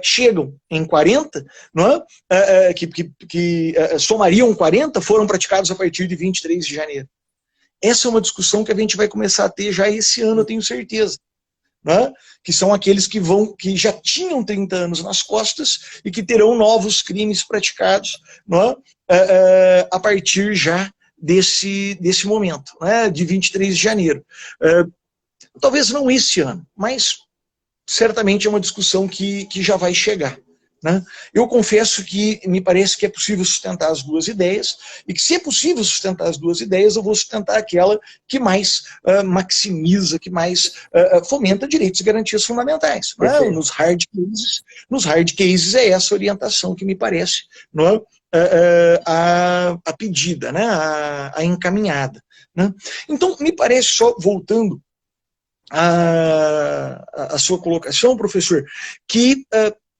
chegam em 40, não é? Que somariam 40, foram praticados a partir de 23 de janeiro? Essa é uma discussão que a gente vai começar a ter já esse ano, eu tenho certeza. Né? Que são aqueles que já tinham 30 anos nas costas e que terão novos crimes praticados, né? A partir já desse momento, né? De 23 de janeiro. Talvez não esse ano, mas certamente é uma discussão que já vai chegar. Né? Eu confesso que me parece que é possível sustentar as duas ideias, e que se é possível sustentar as duas ideias, eu vou sustentar aquela que mais maximiza, que mais fomenta direitos e garantias fundamentais. Né? Nos hard cases é essa orientação que me parece, não é? A pedida, né? A encaminhada. Né? Então, me parece, só voltando à sua colocação, professor, que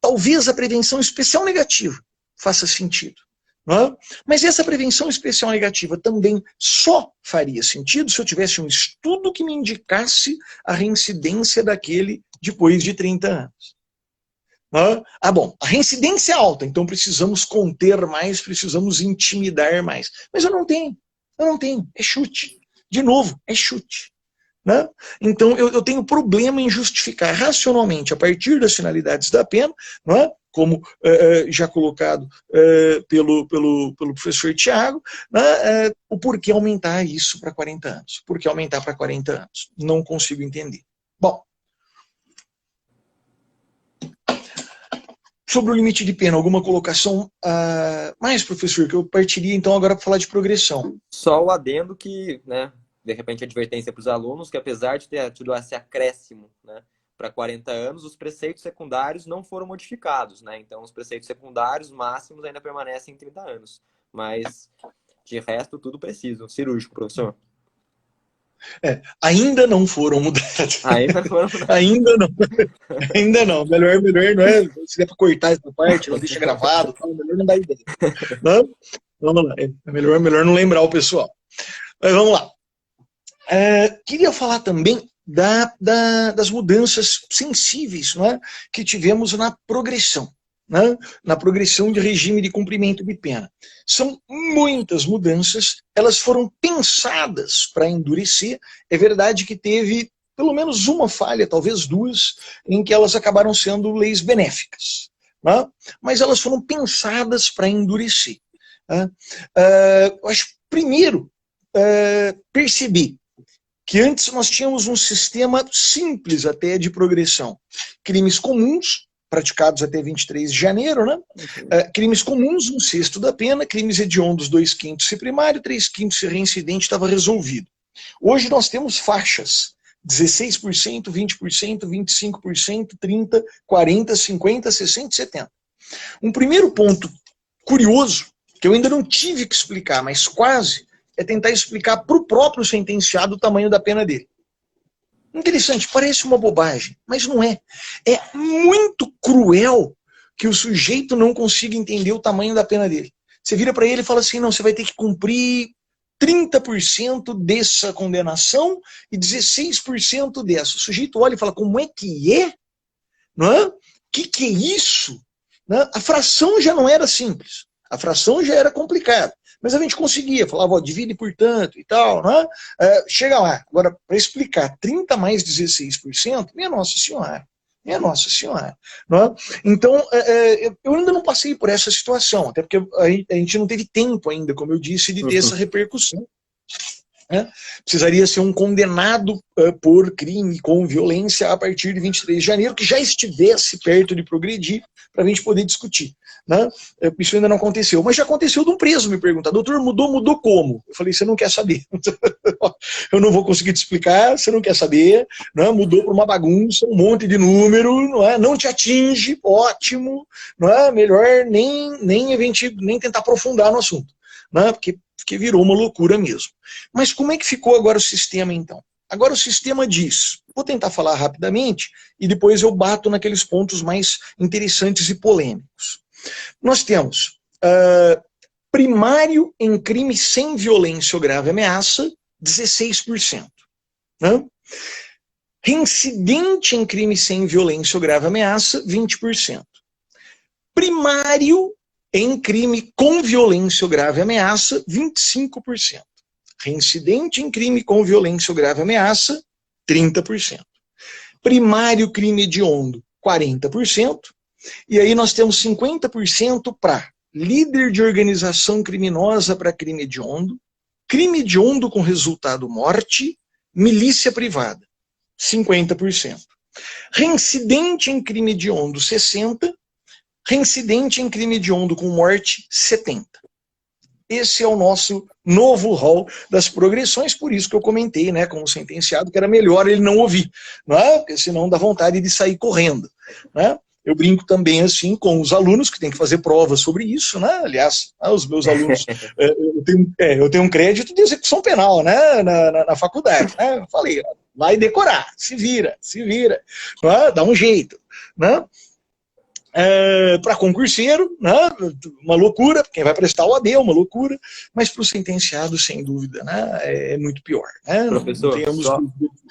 talvez a prevenção especial negativa faça sentido. Não é? Mas essa prevenção especial negativa também só faria sentido se eu tivesse um estudo que me indicasse a reincidência daquele depois de 30 anos. Não é? Bom, a reincidência é alta, então precisamos conter mais, precisamos intimidar mais. Mas eu não tenho, é chute. De novo, é chute. Né? Então eu tenho problema em justificar racionalmente, a partir das finalidades da pena, não é? Como já colocado pelo professor Tiago, né? O porquê aumentar isso para 40 anos. Por que aumentar para 40 anos? Não consigo entender. Bom, sobre o limite de pena, alguma colocação mais, professor, que eu partiria então agora para falar de progressão? Só o adendo que, né, de repente, advertência para os alunos, que apesar de ter tido esse acréscimo, né, para 40 anos, os preceitos secundários não foram modificados, né? Então, os preceitos secundários máximos ainda permanecem em 30 anos. Mas, de resto, tudo preciso. Cirúrgico, professor. Ainda não foram mudados. Ainda foram mudados. Ainda não. Melhor não é. Se der para cortar essa parte, não deixa gravado, melhor não dá ideia. Não? Vamos lá. É melhor não lembrar o pessoal. Mas vamos lá. Queria falar também das mudanças sensíveis, não é, que tivemos na progressão, né, na progressão de regime de cumprimento de pena. São muitas mudanças, elas foram pensadas para endurecer. É verdade que teve pelo menos uma falha, talvez duas, em que elas acabaram sendo leis benéficas, né, mas elas foram pensadas para endurecer. Né. Eu acho, primeiro, perceber que antes nós tínhamos um sistema simples até de progressão. Crimes comuns, praticados até 23 de janeiro, né? Crimes comuns, 1/6 da pena, crimes hediondos, 2/5 se primário, 3/5 se reincidente, estava resolvido. Hoje nós temos faixas, 16%, 20%, 25%, 30%, 40%, 50%, 60% e 70%. Um primeiro ponto curioso, que eu ainda não tive que explicar, mas quase, é tentar explicar para o próprio sentenciado o tamanho da pena dele. Interessante, parece uma bobagem, mas não é. É muito cruel que o sujeito não consiga entender o tamanho da pena dele. Você vira para ele e fala assim, não, você vai ter que cumprir 30% dessa condenação e 16% dessa. O sujeito olha e fala, como é que é? Não é? Que é isso? Não é? A fração já não era simples. A fração já era complicada. Mas a gente conseguia, falava, ó, divide por tanto e tal, né? Chega lá. Agora, para explicar 30 mais 16%, minha Nossa Senhora. Minha Nossa Senhora. Né? Então, eu ainda não passei por essa situação, até porque a gente não teve tempo ainda, como eu disse, de ter essa repercussão. Né? Precisaria ser um condenado por crime com violência a partir de 23 de janeiro, que já estivesse perto de progredir, para a gente poder discutir. Né? Isso ainda não aconteceu, mas já aconteceu de um preso me perguntar, doutor, mudou como? Eu falei, você não quer saber. Eu não vou conseguir te explicar, você não quer saber, né? Mudou para uma bagunça, um monte de número, não te atinge, ótimo, não é? Melhor nem tentar aprofundar no assunto, né? Porque virou uma loucura mesmo. Mas como é que ficou agora o sistema, então? Agora o sistema diz, vou tentar falar rapidamente, e depois eu bato naqueles pontos mais interessantes e polêmicos. Nós temos primário em crime sem violência ou grave ameaça, 16%. Né? Reincidente em crime sem violência ou grave ameaça, 20%. Primário em crime com violência ou grave ameaça, 25%. Reincidente em crime com violência ou grave ameaça, 30%. Primário crime hediondo, 40%. E aí nós temos 50% para líder de organização criminosa para crime hediondo com resultado morte, milícia privada, 50%. Reincidente em crime hediondo, 60%. Reincidente em crime hediondo com morte, 70%. Esse é o nosso novo rol das progressões, por isso que eu comentei, né, com o sentenciado, que era melhor ele não ouvir, não é? Porque senão dá vontade de sair correndo, né? Eu brinco também assim com os alunos que têm que fazer provas sobre isso, né? Aliás, os meus alunos, eu tenho um crédito de execução penal, né? Na faculdade, né? Eu falei, vai decorar, se vira, né? Dá um jeito, né? Para concurseiro, né? Uma loucura, quem vai prestar o AD é uma loucura, mas para o sentenciado, sem dúvida, né? É muito pior. Né? Professor,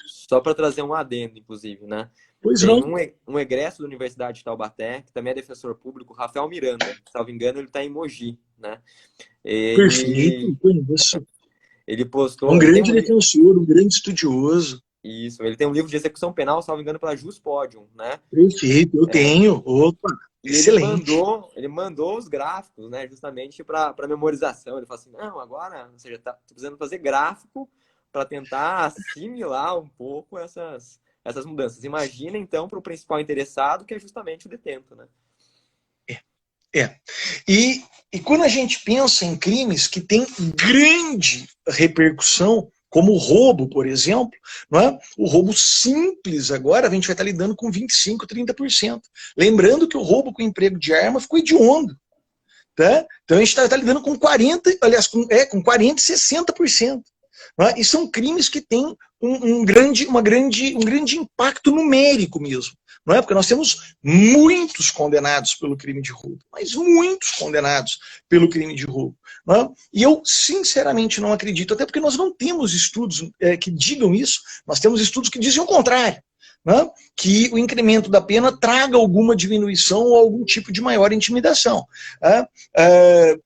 só para trazer um adendo, inclusive, né? Pois tem não. Um egresso da Universidade de Taubaté, que também é defensor público, Rafael Miranda, se não me engano, ele está em Mogi, né? Perfeito, conheço. Ele postou... Um grande defensor, um grande estudioso. Isso, ele tem um livro de execução penal, se não me engano, pela Juspodium, né? Perfeito, eu tenho. Opa, e excelente. Ele mandou os gráficos, né? Justamente para memorização. Ele falou assim, não, agora, ou seja, tá precisando fazer gráfico para tentar assimilar um pouco essas mudanças. Imagina, então, para o principal interessado, que é justamente o detento, né? E quando a gente pensa em crimes que têm grande repercussão, como o roubo, por exemplo, não é? O roubo simples agora, a gente vai estar lidando com 25%, 30%. Lembrando que o roubo com emprego de arma ficou hediondo. Tá? Então a gente está lidando com 40%, aliás, com 40% e 60%. Não é? E são crimes que têm um grande impacto numérico mesmo. Não é? Porque nós temos muitos condenados pelo crime de roubo, mas muitos condenados pelo crime de roubo. Não é? E eu, sinceramente, não acredito, até porque nós não temos estudos que digam isso, nós temos estudos que dizem o contrário. Né? Que o incremento da pena traga alguma diminuição ou algum tipo de maior intimidação.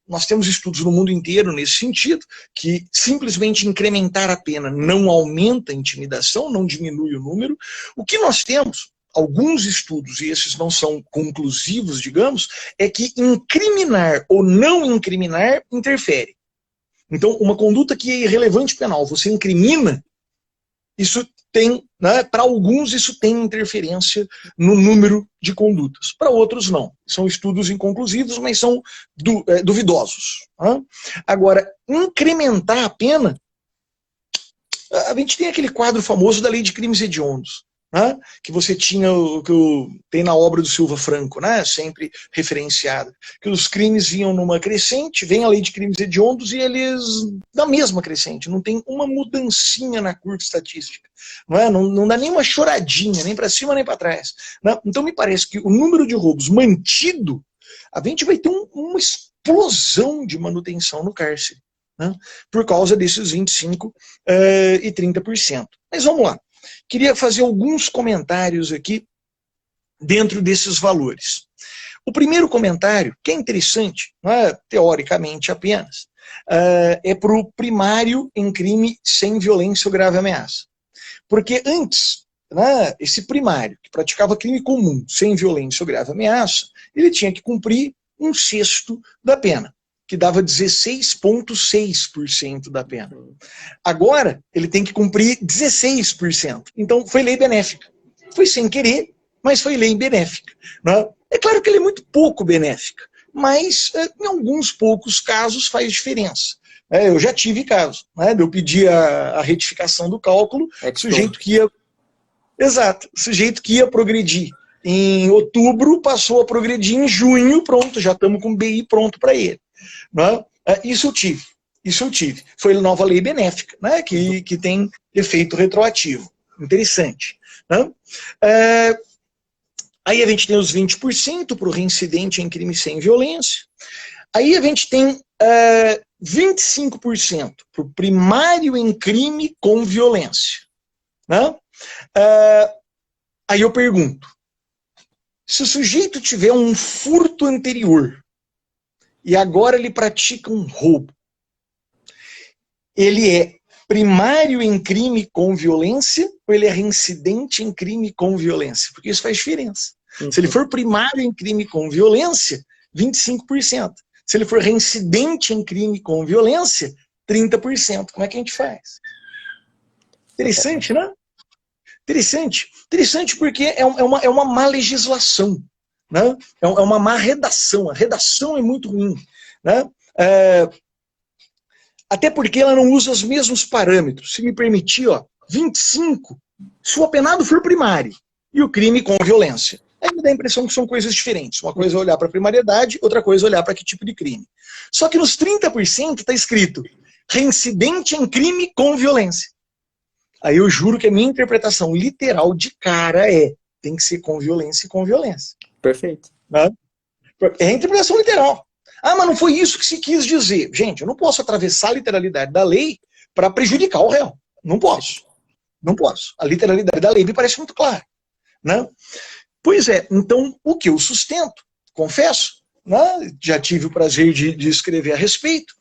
Nós temos estudos no mundo inteiro nesse sentido, que simplesmente incrementar a pena não aumenta a intimidação, não diminui o número. O que nós temos, alguns estudos, e esses não são conclusivos, digamos, é que incriminar ou não incriminar interfere. Então, uma conduta que é irrelevante penal, você incrimina, isso tem, né, para alguns isso tem interferência no número de condutas, para outros não. São estudos inconclusivos, mas são duvidosos. Né? Agora, incrementar a pena, a gente tem aquele quadro famoso da lei de crimes hediondos, né? Que você tinha, tem na obra do Silva Franco, né? Sempre referenciada, que os crimes vinham numa crescente, vem a lei de crimes hediondos e eles na mesma crescente, não tem uma mudancinha na curva estatística, não dá nem uma choradinha, nem para cima nem para trás, né? Então me parece que o número de roubos mantido, a gente vai ter uma explosão de manutenção no cárcere, né? Por causa desses 25% e 30%. Mas vamos lá. Queria fazer alguns comentários aqui dentro desses valores. O primeiro comentário, que é interessante, não é, teoricamente apenas, é para o primário em crime sem violência ou grave ameaça. Porque antes, né, esse primário, que praticava crime comum sem violência ou grave ameaça, ele tinha que cumprir 1/6 da pena, que dava 16,6% da pena. Agora, ele tem que cumprir 16%. Então, foi lei benéfica. Foi sem querer, mas foi lei benéfica. Né? É claro que ele é muito pouco benéfica, mas em alguns poucos casos faz diferença. Eu já tive casos, né? Eu pedi a retificação do cálculo, sujeito que ia... Exato, sujeito que ia progredir em outubro, passou a progredir em junho, pronto, já estamos com o BI pronto para ele. Né? Isso eu tive. Foi a nova lei benéfica, né? que tem efeito retroativo. Interessante. Né? Aí a gente tem os 20% para o reincidente em crime sem violência. Aí a gente tem 25% para o primário em crime com violência. Né? Aí eu pergunto, se o sujeito tiver um furto anterior, e agora ele pratica um roubo, ele é primário em crime com violência ou ele é reincidente em crime com violência? Porque isso faz diferença. Se ele for primário em crime com violência, 25%. Se ele for reincidente em crime com violência, 30%. Como é que a gente faz? Interessante, né? Interessante. Interessante porque é uma má legislação. Né? É uma má redação. A redação é muito ruim. Né? Até porque ela não usa os mesmos parâmetros. Se me permitir, 25, se o apenado for primário e o crime com violência. Aí me dá a impressão que são coisas diferentes. Uma coisa é olhar para a primariedade, outra coisa é olhar para que tipo de crime. Só que nos 30% está escrito reincidente em crime com violência. Aí eu juro que a minha interpretação literal de cara tem que ser com violência e com violência. Perfeito. Né? É a interpretação literal. Mas não foi isso que se quis dizer. Gente, eu não posso atravessar a literalidade da lei para prejudicar o réu. Não posso. Não posso. A literalidade da lei me parece muito clara. Né? Pois é, então o que eu sustento, confesso, né, já tive o prazer de escrever a respeito,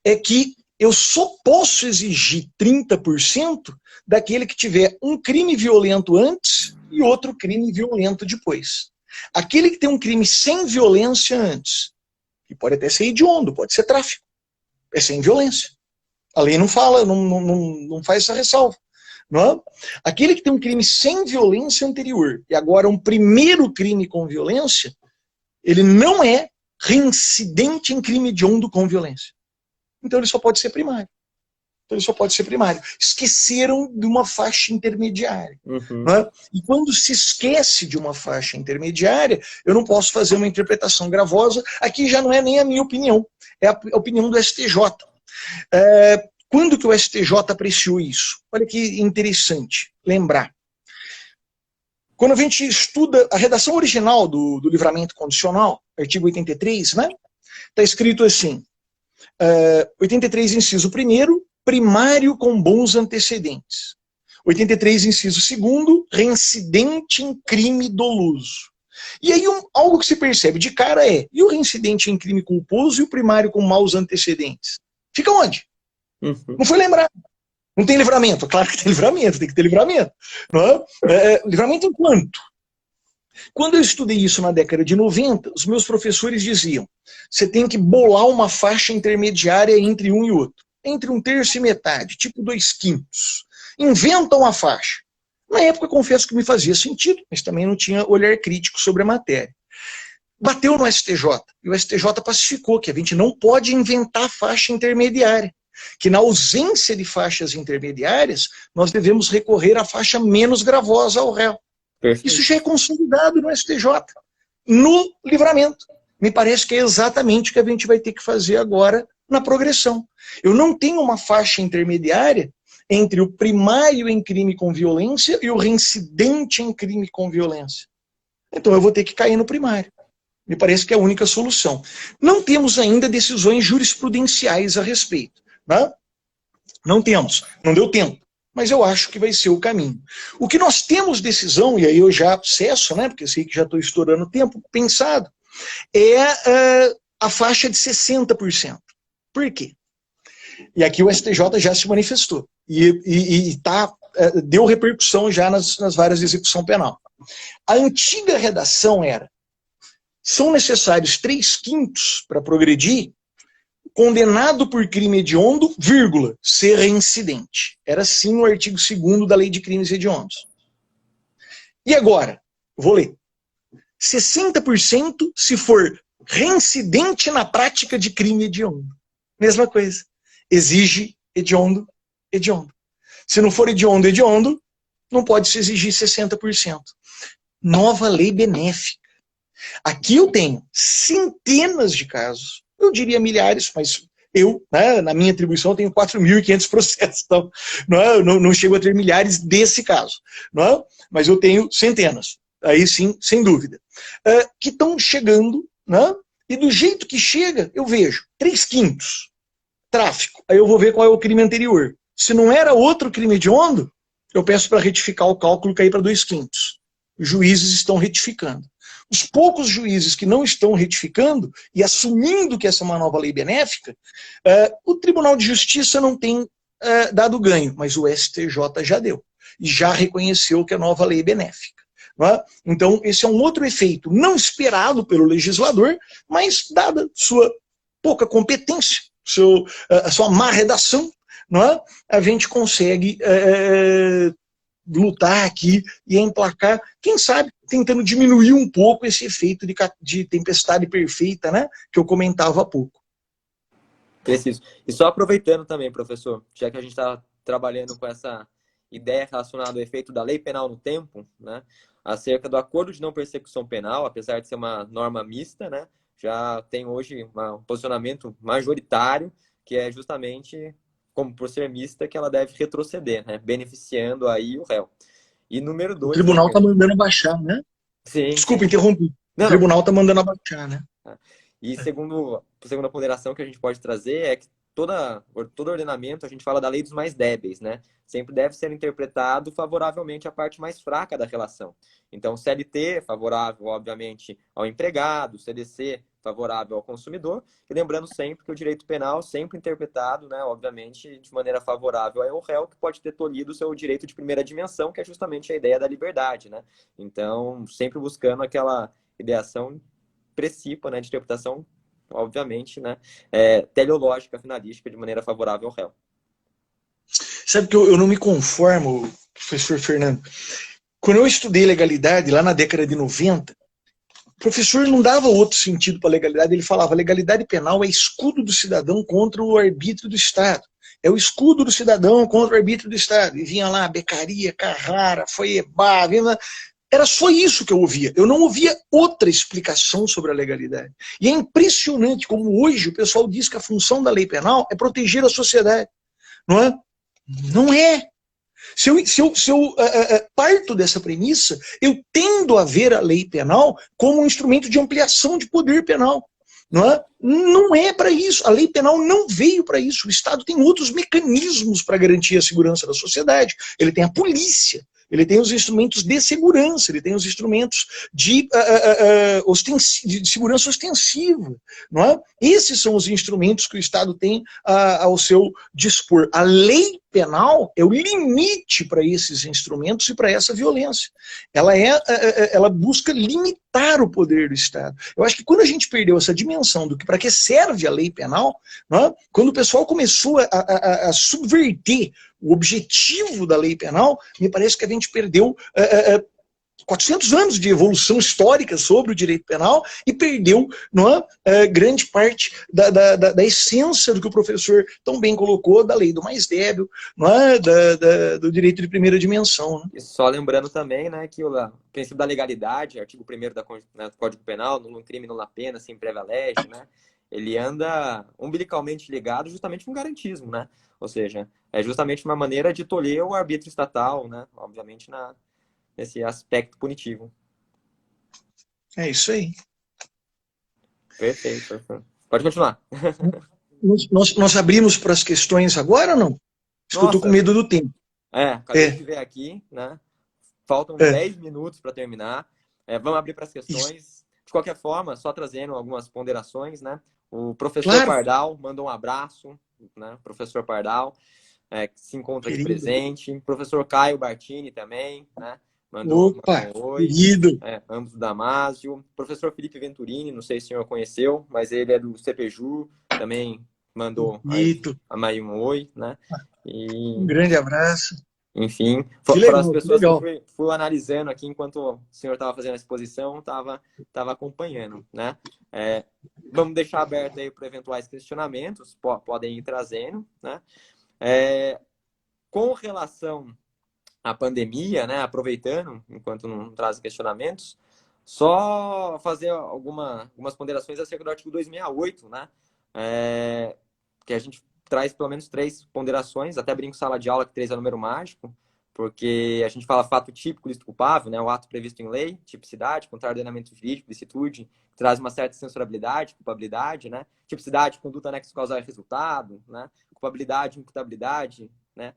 é que eu só posso exigir 30% daquele que tiver um crime violento antes e outro crime violento depois. Aquele que tem um crime sem violência antes, que pode até ser hediondo, pode ser tráfico, é sem violência. A lei não fala, não faz essa ressalva. Não é? Aquele que tem um crime sem violência anterior e agora um primeiro crime com violência, ele não é reincidente em crime hediondo com violência. Então ele só pode ser primário. Esqueceram de uma faixa intermediária. Não é? E quando se esquece de uma faixa intermediária, eu não posso fazer uma interpretação gravosa. Aqui já não é nem a minha opinião, é a opinião do STJ. Quando que o STJ apreciou isso? Olha que interessante lembrar. Quando a gente estuda a redação original do livramento condicional, artigo 83, né? Está escrito assim, 83, inciso 1º, primário com bons antecedentes. 83, inciso 2º, reincidente em crime doloso. E aí algo que se percebe de cara e o reincidente em crime culposo e o primário com maus antecedentes? Fica onde? Não foi lembrado. Não tem livramento. Claro que tem livramento, tem que ter livramento. Não é? Livramento em quanto? Quando eu estudei isso na década de 90, os meus professores diziam, você tem que bolar uma faixa intermediária entre um e outro. Entre 1/3 e metade, tipo 2/5. inventam a faixa. Na época, confesso que me fazia sentido, mas também não tinha olhar crítico sobre a matéria. Bateu no STJ, e o STJ pacificou que a gente não pode inventar faixa intermediária, que na ausência de faixas intermediárias, nós devemos recorrer à faixa menos gravosa ao réu. Perfeito. Isso já é consolidado no STJ, no livramento. Me parece que é exatamente o que a gente vai ter que fazer agora na progressão. Eu não tenho uma faixa intermediária entre o primário em crime com violência e o reincidente em crime com violência. Então eu vou ter que cair no primário. Me parece que é a única solução. Não temos ainda decisões jurisprudenciais a respeito. Né? Não temos, não deu tempo. Mas eu acho que vai ser o caminho. O que nós temos decisão, e aí eu já cesso, né, porque eu sei que já estou estourando tempo, pensado, é a faixa de 60%. Por quê? E aqui o STJ já se manifestou. Deu repercussão já nas varas de execução penal. A antiga redação era: são necessários 3/5 para progredir, condenado por crime hediondo, vírgula, ser reincidente. Era assim o artigo 2º da Lei de Crimes Hediondos. E agora? Vou ler. 60% se for reincidente na prática de crime hediondo. Mesma coisa. Exige hediondo, hediondo. Se não for hediondo, hediondo, não pode se exigir 60%. Nova lei benéfica. Aqui eu tenho centenas de casos, eu diria milhares, mas eu, né, na minha atribuição, tenho 4.500 processos, então não chego a ter milhares desse caso, não é? Mas eu tenho centenas, aí sim, sem dúvida, que estão chegando, né, e do jeito que chega, eu vejo 3/5, tráfico, aí eu vou ver qual é o crime anterior. Se não era outro crime hediondo, eu peço para retificar o cálculo e cair para 2/5. Os juízes estão retificando. Os poucos juízes que não estão retificando e assumindo que essa é uma nova lei benéfica, o Tribunal de Justiça não tem dado ganho, mas o STJ já deu. E já reconheceu que é nova lei benéfica. Não é? Então, esse é um outro efeito não esperado pelo legislador, mas dada sua pouca competência, a sua má redação, não é? A gente consegue lutar aqui e emplacar, quem sabe, tentando diminuir um pouco esse efeito de tempestade perfeita, né, que eu comentava há pouco. Preciso. E só aproveitando também, professor, já que a gente está trabalhando com essa ideia relacionada ao efeito da lei penal no tempo, né, acerca do acordo de não persecução penal, apesar de ser uma norma mista, né, já tem hoje um posicionamento majoritário, que é justamente, como por ser mista, que ela deve retroceder, né, beneficiando aí o réu. E número 2... O tribunal está mandando abaixar, né? Sim. Desculpa, interrompi. O tribunal está mandando abaixar, né? E segunda ponderação que a gente pode trazer é que todo ordenamento, a gente fala da lei dos mais débeis, né? Sempre deve ser interpretado favoravelmente à parte mais fraca da relação. Então, CLT favorável, obviamente, ao empregado, CDC favorável ao consumidor, e lembrando sempre que o direito penal sempre interpretado, né, obviamente, de maneira favorável ao réu, que pode ter tolhido o seu direito de primeira dimensão, que é justamente a ideia da liberdade, né? Então, sempre buscando aquela ideação precípua, né, de interpretação, obviamente, né, teleológica, finalística, de maneira favorável ao réu. Sabe que eu não me conformo, professor Fernando. Quando eu estudei legalidade, lá na década de 90, o professor não dava outro sentido para a legalidade, ele falava: legalidade penal é escudo do cidadão contra o arbítrio do Estado. É o escudo do cidadão contra o arbítrio do Estado. E vinha lá Beccaria, Carrara, Foiebá, era só isso que eu ouvia. Eu não ouvia outra explicação sobre a legalidade. E é impressionante como hoje o pessoal diz que a função da lei penal é proteger a sociedade. Não é? Não é. Se eu parto dessa premissa, eu tendo a ver a lei penal como um instrumento de ampliação de poder penal. Não é para isso. A lei penal não veio para isso. O Estado tem outros mecanismos para garantir a segurança da sociedade. Ele tem a polícia, ele tem os instrumentos de segurança, ele tem os instrumentos de segurança ostensiva. Não é? Esses são os instrumentos que o Estado tem ao seu dispor. A lei penal é o limite para esses instrumentos e para essa violência. Ela busca limitar o poder do Estado. Eu acho que quando a gente perdeu essa dimensão do que para que serve a lei penal, né, quando o pessoal começou a subverter o objetivo da lei penal, me parece que a gente perdeu 400 anos de evolução histórica sobre o direito penal e perdeu, não é, grande parte da essência do que o professor tão bem colocou, da lei do mais débil, não é, do direito de primeira dimensão. Né? E só lembrando também, né, que o princípio da legalidade, artigo 1º do Código Penal, nullum crimen nulla pena, sem prévia lege, né, ele anda umbilicalmente ligado justamente com garantismo, né, ou seja, é justamente uma maneira de tolher o arbítrio estatal, né, obviamente nesse aspecto punitivo. É isso aí. Perfeito, perfeito. Pode continuar. Nós abrimos para as questões agora ou não? Acho que eu estou com medo do tempo. Acabei de ver aqui, né? Faltam 10 minutos para terminar. Vamos abrir para as questões. Isso. De qualquer forma, só trazendo algumas ponderações, né? O professor Pardal mandou um abraço, né? Professor Pardal, que se encontra aqui presente. Professor Caio Bartini também, né? Mandou um oi. Ambos do Damásio. Professor Felipe Venturini, não sei se o senhor conheceu, mas ele é do CPJU, também mandou aí um oi, né? Um grande abraço. Enfim, para as pessoas que eu fui analisando aqui enquanto o senhor estava fazendo a exposição, estava acompanhando, né? Vamos deixar aberto aí para eventuais questionamentos, podem ir trazendo, né? Com relação à pandemia, né? Aproveitando, enquanto não traz questionamentos, só fazer algumas ponderações acerca do artigo 268, né? Que a gente traz pelo menos 3 ponderações, até brinco sala de aula que 3 é número mágico, porque a gente fala fato típico, lícito culpável, né, o ato previsto em lei, tipicidade, contrário ao ordenamento jurídico, licitude, traz uma certa censurabilidade, culpabilidade, né, tipicidade, conduta anexo causal e resultado, né, culpabilidade, imputabilidade, né,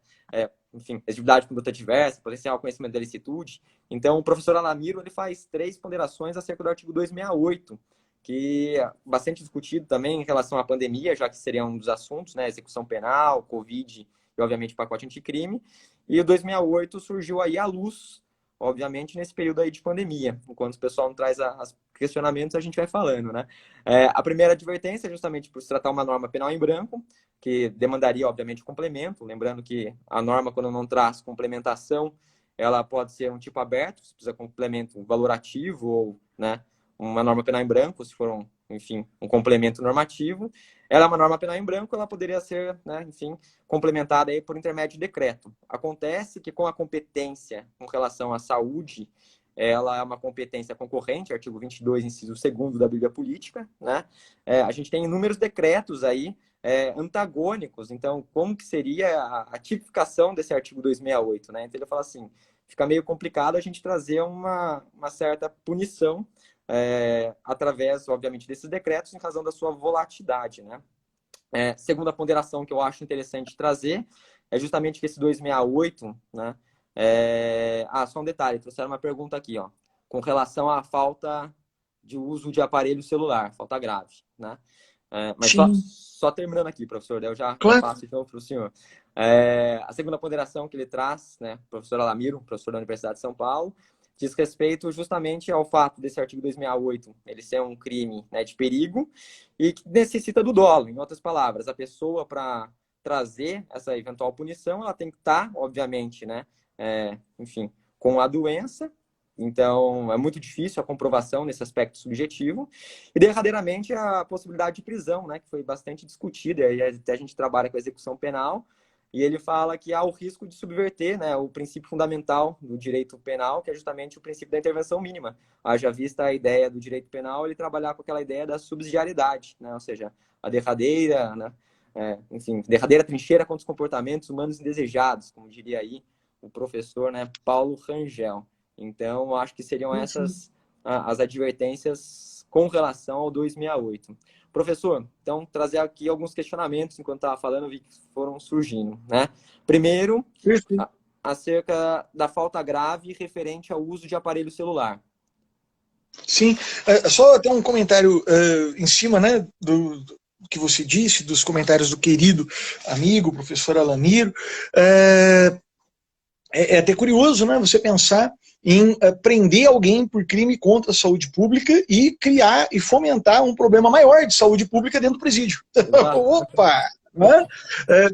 enfim, exigibilidade, conduta diversa, potencial conhecimento da licitude. Então, o professor Alamiro, ele faz 3 ponderações acerca do artigo 268, que é bastante discutido também em relação à pandemia, já que seria um dos assuntos, né, execução penal, Covid e, obviamente, pacote anticrime. E o 268 surgiu aí à luz, obviamente, nesse período aí de pandemia. Enquanto o pessoal não traz os questionamentos, a gente vai falando, né? A primeira advertência é justamente por se tratar uma norma penal em branco, que demandaria, obviamente, complemento. Lembrando que a norma, quando não traz complementação, ela pode ser um tipo aberto, se precisa complemento valorativo ou, né, uma norma penal em branco, se for um complemento normativo. Ela é uma norma penal em branco, ela poderia ser, né, enfim, complementada aí por intermédio de decreto. Acontece que com a competência com relação à saúde, ela é uma competência concorrente, artigo 22, inciso 2º da Bíblia Política, né? A gente tem inúmeros decretos aí antagônicos. Então, como que seria a tipificação desse artigo 268, né? Então, ele fala assim, fica meio complicado a gente trazer uma certa punição através, obviamente, desses decretos, em razão da sua volatilidade, né? Segunda ponderação que eu acho interessante trazer é justamente que esse 268, né? Só um detalhe, trouxeram uma pergunta aqui, ó, com relação à falta de uso de aparelho celular, falta grave, né? Mas só terminando aqui, professor, eu já passo então para o senhor. A segunda ponderação que ele traz, né, professor Alamiro, professor da Universidade de São Paulo, diz respeito justamente ao fato desse artigo 268, ele ser um crime, né, de perigo e que necessita do dolo. Em outras palavras, a pessoa, para trazer essa eventual punição, ela tem que estar, obviamente, né, enfim, com a doença. Então, é muito difícil a comprovação nesse aspecto subjetivo. E, derradeiramente, a possibilidade de prisão, né, que foi bastante discutida, e até a gente trabalha com a execução penal, e ele fala que há o risco de subverter, né, o princípio fundamental do direito penal, que é justamente o princípio da intervenção mínima. Haja vista a ideia do direito penal, ele trabalhar com aquela ideia da subsidiariedade, né, ou seja, a derradeira, né, enfim, derradeira trincheira contra os comportamentos humanos indesejados, como diria aí o professor, né, Paulo Rangel. Então, acho que seriam essas as advertências com relação ao 268. Professor, então, trazer aqui alguns questionamentos, enquanto estava falando, eu vi que foram surgindo, né? Primeiro, acerca da falta grave referente ao uso de aparelho celular. Sim, só ter um comentário em cima, né, que você disse, dos comentários do querido amigo, professor Alamiro, é até curioso, né, você pensar em prender alguém por crime contra a saúde pública e criar e fomentar um problema maior de saúde pública dentro do presídio. Opa! Né?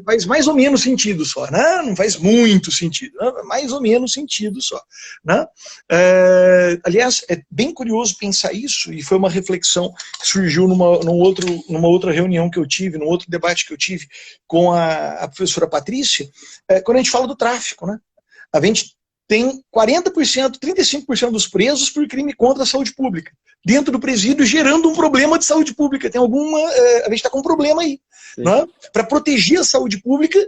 Faz mais ou menos sentido só, né? Não faz muito sentido, né? Mais ou menos sentido só. Né? Aliás, é bem curioso pensar isso, e foi uma reflexão que surgiu numa outra reunião que eu tive, num outro debate que eu tive com a professora Patrícia, quando a gente fala do tráfico, né? A gente tem 40%, 35% dos presos por crime contra a saúde pública, dentro do presídio, gerando um problema de saúde pública. Tem a gente está com um problema aí. Né? Para proteger a saúde pública,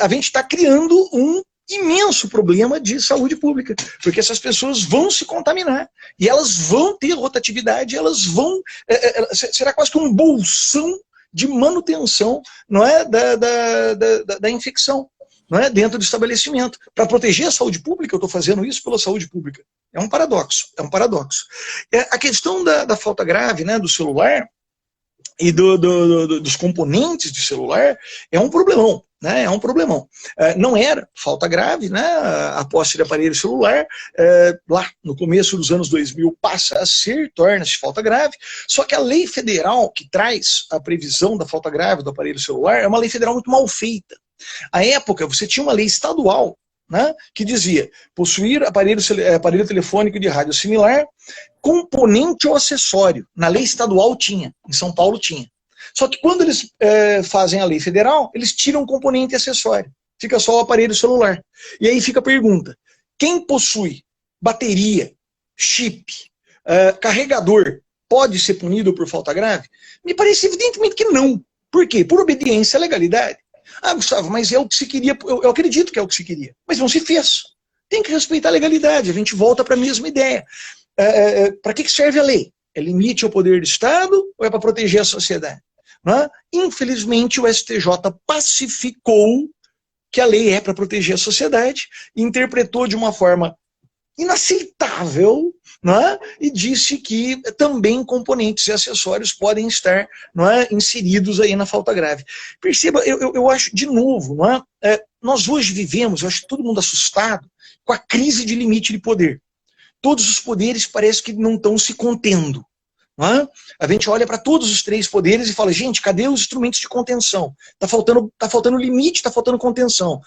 a gente está criando um imenso problema de saúde pública, porque essas pessoas vão se contaminar, e elas vão ter rotatividade, elas vão... será quase que um bolsão de manutenção, não é, da infecção. Não é, dentro do estabelecimento. Para proteger a saúde pública, eu estou fazendo isso pela saúde pública. É um paradoxo, é um paradoxo. A questão da falta grave, né, do celular e dos componentes de celular é um problemão. Né, é um problemão. Não era falta grave, né, a posse de aparelho celular, lá no começo dos anos 2000 passa a ser, torna-se falta grave, só que a lei federal que traz a previsão da falta grave do aparelho celular é uma lei federal muito mal feita. À época, você tinha uma lei estadual, né, que dizia possuir aparelho telefônico de rádio similar, componente ou acessório. Na lei estadual tinha, em São Paulo tinha. Só que quando eles fazem a lei federal, eles tiram componente e acessório. Fica só o aparelho celular. E aí fica a pergunta, quem possui bateria, chip, carregador, pode ser punido por falta grave? Me parece evidentemente que não. Por quê? Por obediência à legalidade. Ah, Gustavo, mas é o que se queria, eu acredito que é o que se queria, mas não se fez. Tem que respeitar a legalidade, a gente volta para a mesma ideia. Para que serve a lei? É limite ao poder do Estado ou é para proteger a sociedade? Não é? Infelizmente o STJ pacificou que a lei é para proteger a sociedade, interpretou de uma forma inaceitável, não é? E disse que também componentes e acessórios podem estar, não é, inseridos aí na falta grave. Perceba, eu acho, de novo, não é? Nós hoje vivemos, eu acho que todo mundo assustado, com a crise de limite de poder. Todos os poderes parece que não estão se contendo. Não é? A gente olha para todos os três poderes e fala, gente, cadê os instrumentos de contenção? Tá faltando limite, está faltando contenção.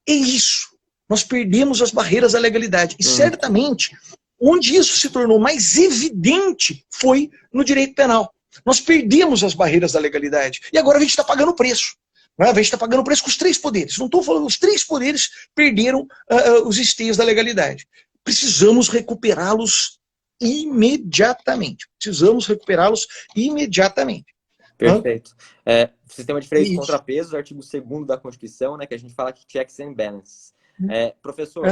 É isso. Nós perdemos as barreiras da legalidade. E certamente, onde isso se tornou mais evidente foi no direito penal. Nós perdemos as barreiras da legalidade. E agora a gente está pagando o preço. A gente está pagando o preço com os três poderes. Não estou falando, os três poderes perderam os esteios da legalidade. Precisamos recuperá-los imediatamente. Precisamos recuperá-los imediatamente. Perfeito. Sistema de freios e contrapesos, artigo 2º da Constituição, né, que a gente fala que checks and balances. Professor,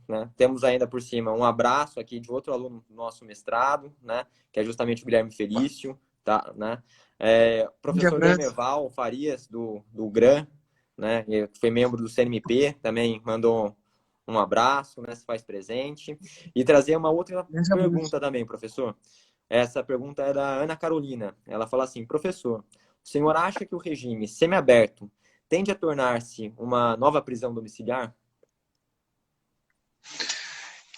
né, temos ainda por cima um abraço aqui de outro aluno do nosso mestrado, né, que é justamente o Guilherme Felício, tá, né? Professor Dermeval Farias, do GRAM, né, que foi membro do CNMP, também mandou um abraço, né, se faz presente. E trazer uma outra pergunta também, professor. Essa pergunta é da Ana Carolina. Ela fala assim, professor, o senhor acha que o regime semiaberto tende a tornar-se uma nova prisão domiciliar?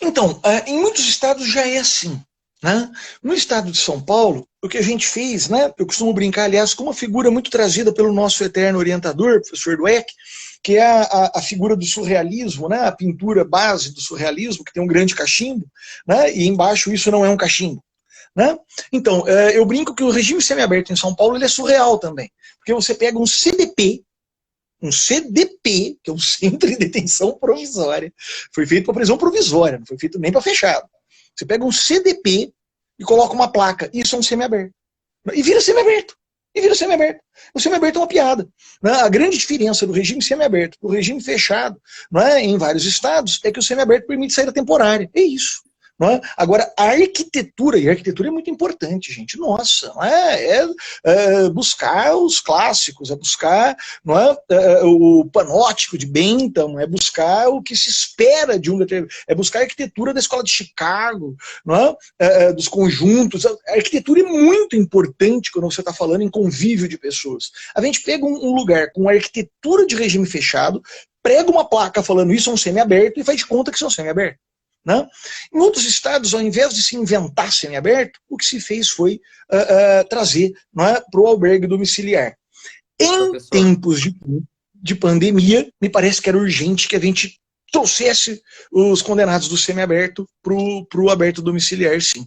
Então, em muitos estados já é assim. Né? No estado de São Paulo, o que a gente fez, né, eu costumo brincar, aliás, com uma figura muito trazida pelo nosso eterno orientador, professor Dweck, que é a figura do surrealismo, né, a pintura base do surrealismo, que tem um grande cachimbo, né, e embaixo isso não é um cachimbo. Né? Então, eu brinco que o regime semiaberto em São Paulo ele é surreal também, porque você pega um CDP, que é um centro de detenção provisória, foi feito para prisão provisória, não foi feito nem para fechado. Você pega um CDP e coloca uma placa, isso é um semiaberto. E vira semiaberto. O semiaberto é uma piada. Né? A grande diferença do regime semiaberto para o regime fechado, né, em vários estados, é que o semiaberto permite saída temporária. É isso. Não é? Agora, a arquitetura, e a arquitetura é muito importante, gente, nossa, não é? Buscar os clássicos, é buscar, não é? O panóptico de Bentham, é buscar o que se espera de um determinado, é buscar a arquitetura da escola de Chicago, não é? Dos conjuntos. A arquitetura é muito importante quando você está falando em convívio de pessoas. A gente pega um lugar com arquitetura de regime fechado, prega uma placa falando isso é um semiaberto e faz de conta que isso é um semiaberto. Né? Em outros estados, ao invés de se inventar semiaberto, o que se fez foi trazer, não é, para o albergue domiciliar. Em tempos de pandemia, me parece que era urgente que a gente trouxesse os condenados do semiaberto para o aberto domiciliar, sim.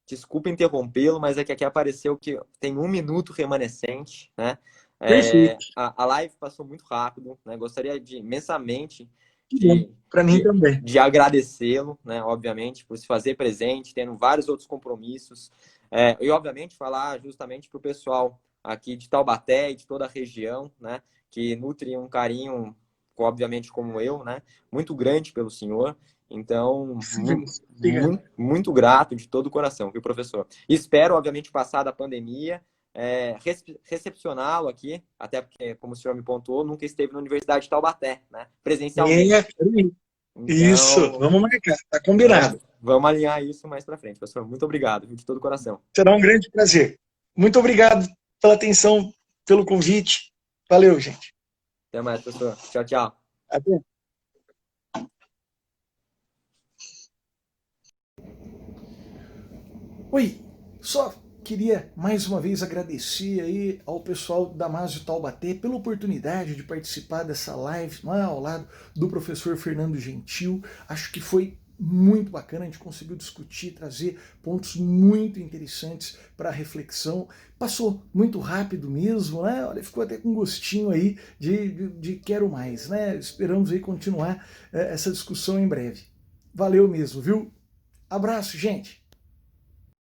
Desculpa interrompê-lo, mas é que aqui apareceu que tem 1 minuto remanescente, né? A live passou muito rápido, né? Gostaria de imensamente para mim também de agradecê-lo, né? Obviamente, por se fazer presente, tendo vários outros compromissos, e obviamente falar justamente para o pessoal aqui de Taubaté e de toda a região, né? Que nutre um carinho, obviamente como eu, né? Muito grande pelo senhor. Então, muito grato de todo o coração, viu, professor? Espero, obviamente, passar da pandemia, recepcioná-lo aqui, até porque, como o senhor me pontuou, nunca esteve na Universidade de Taubaté, né? Presencialmente. Então, isso, vamos marcar, tá combinado. Vamos alinhar isso mais para frente, professor. Muito obrigado, viu, de todo o coração. Será um grande prazer. Muito obrigado pela atenção, pelo convite. Valeu, gente. Até mais, professor. Tchau, tchau. Até. Oi, só queria mais uma vez agradecer aí ao pessoal da Damásio Taubaté pela oportunidade de participar dessa live, não é, ao lado do professor Fernando Gentil. Acho que foi muito bacana, a gente conseguiu discutir, trazer pontos muito interessantes para reflexão. Passou muito rápido mesmo, né? Olha, ficou até com gostinho aí de quero mais, né? Esperamos aí continuar essa discussão em breve. Valeu mesmo, viu? Abraço, gente!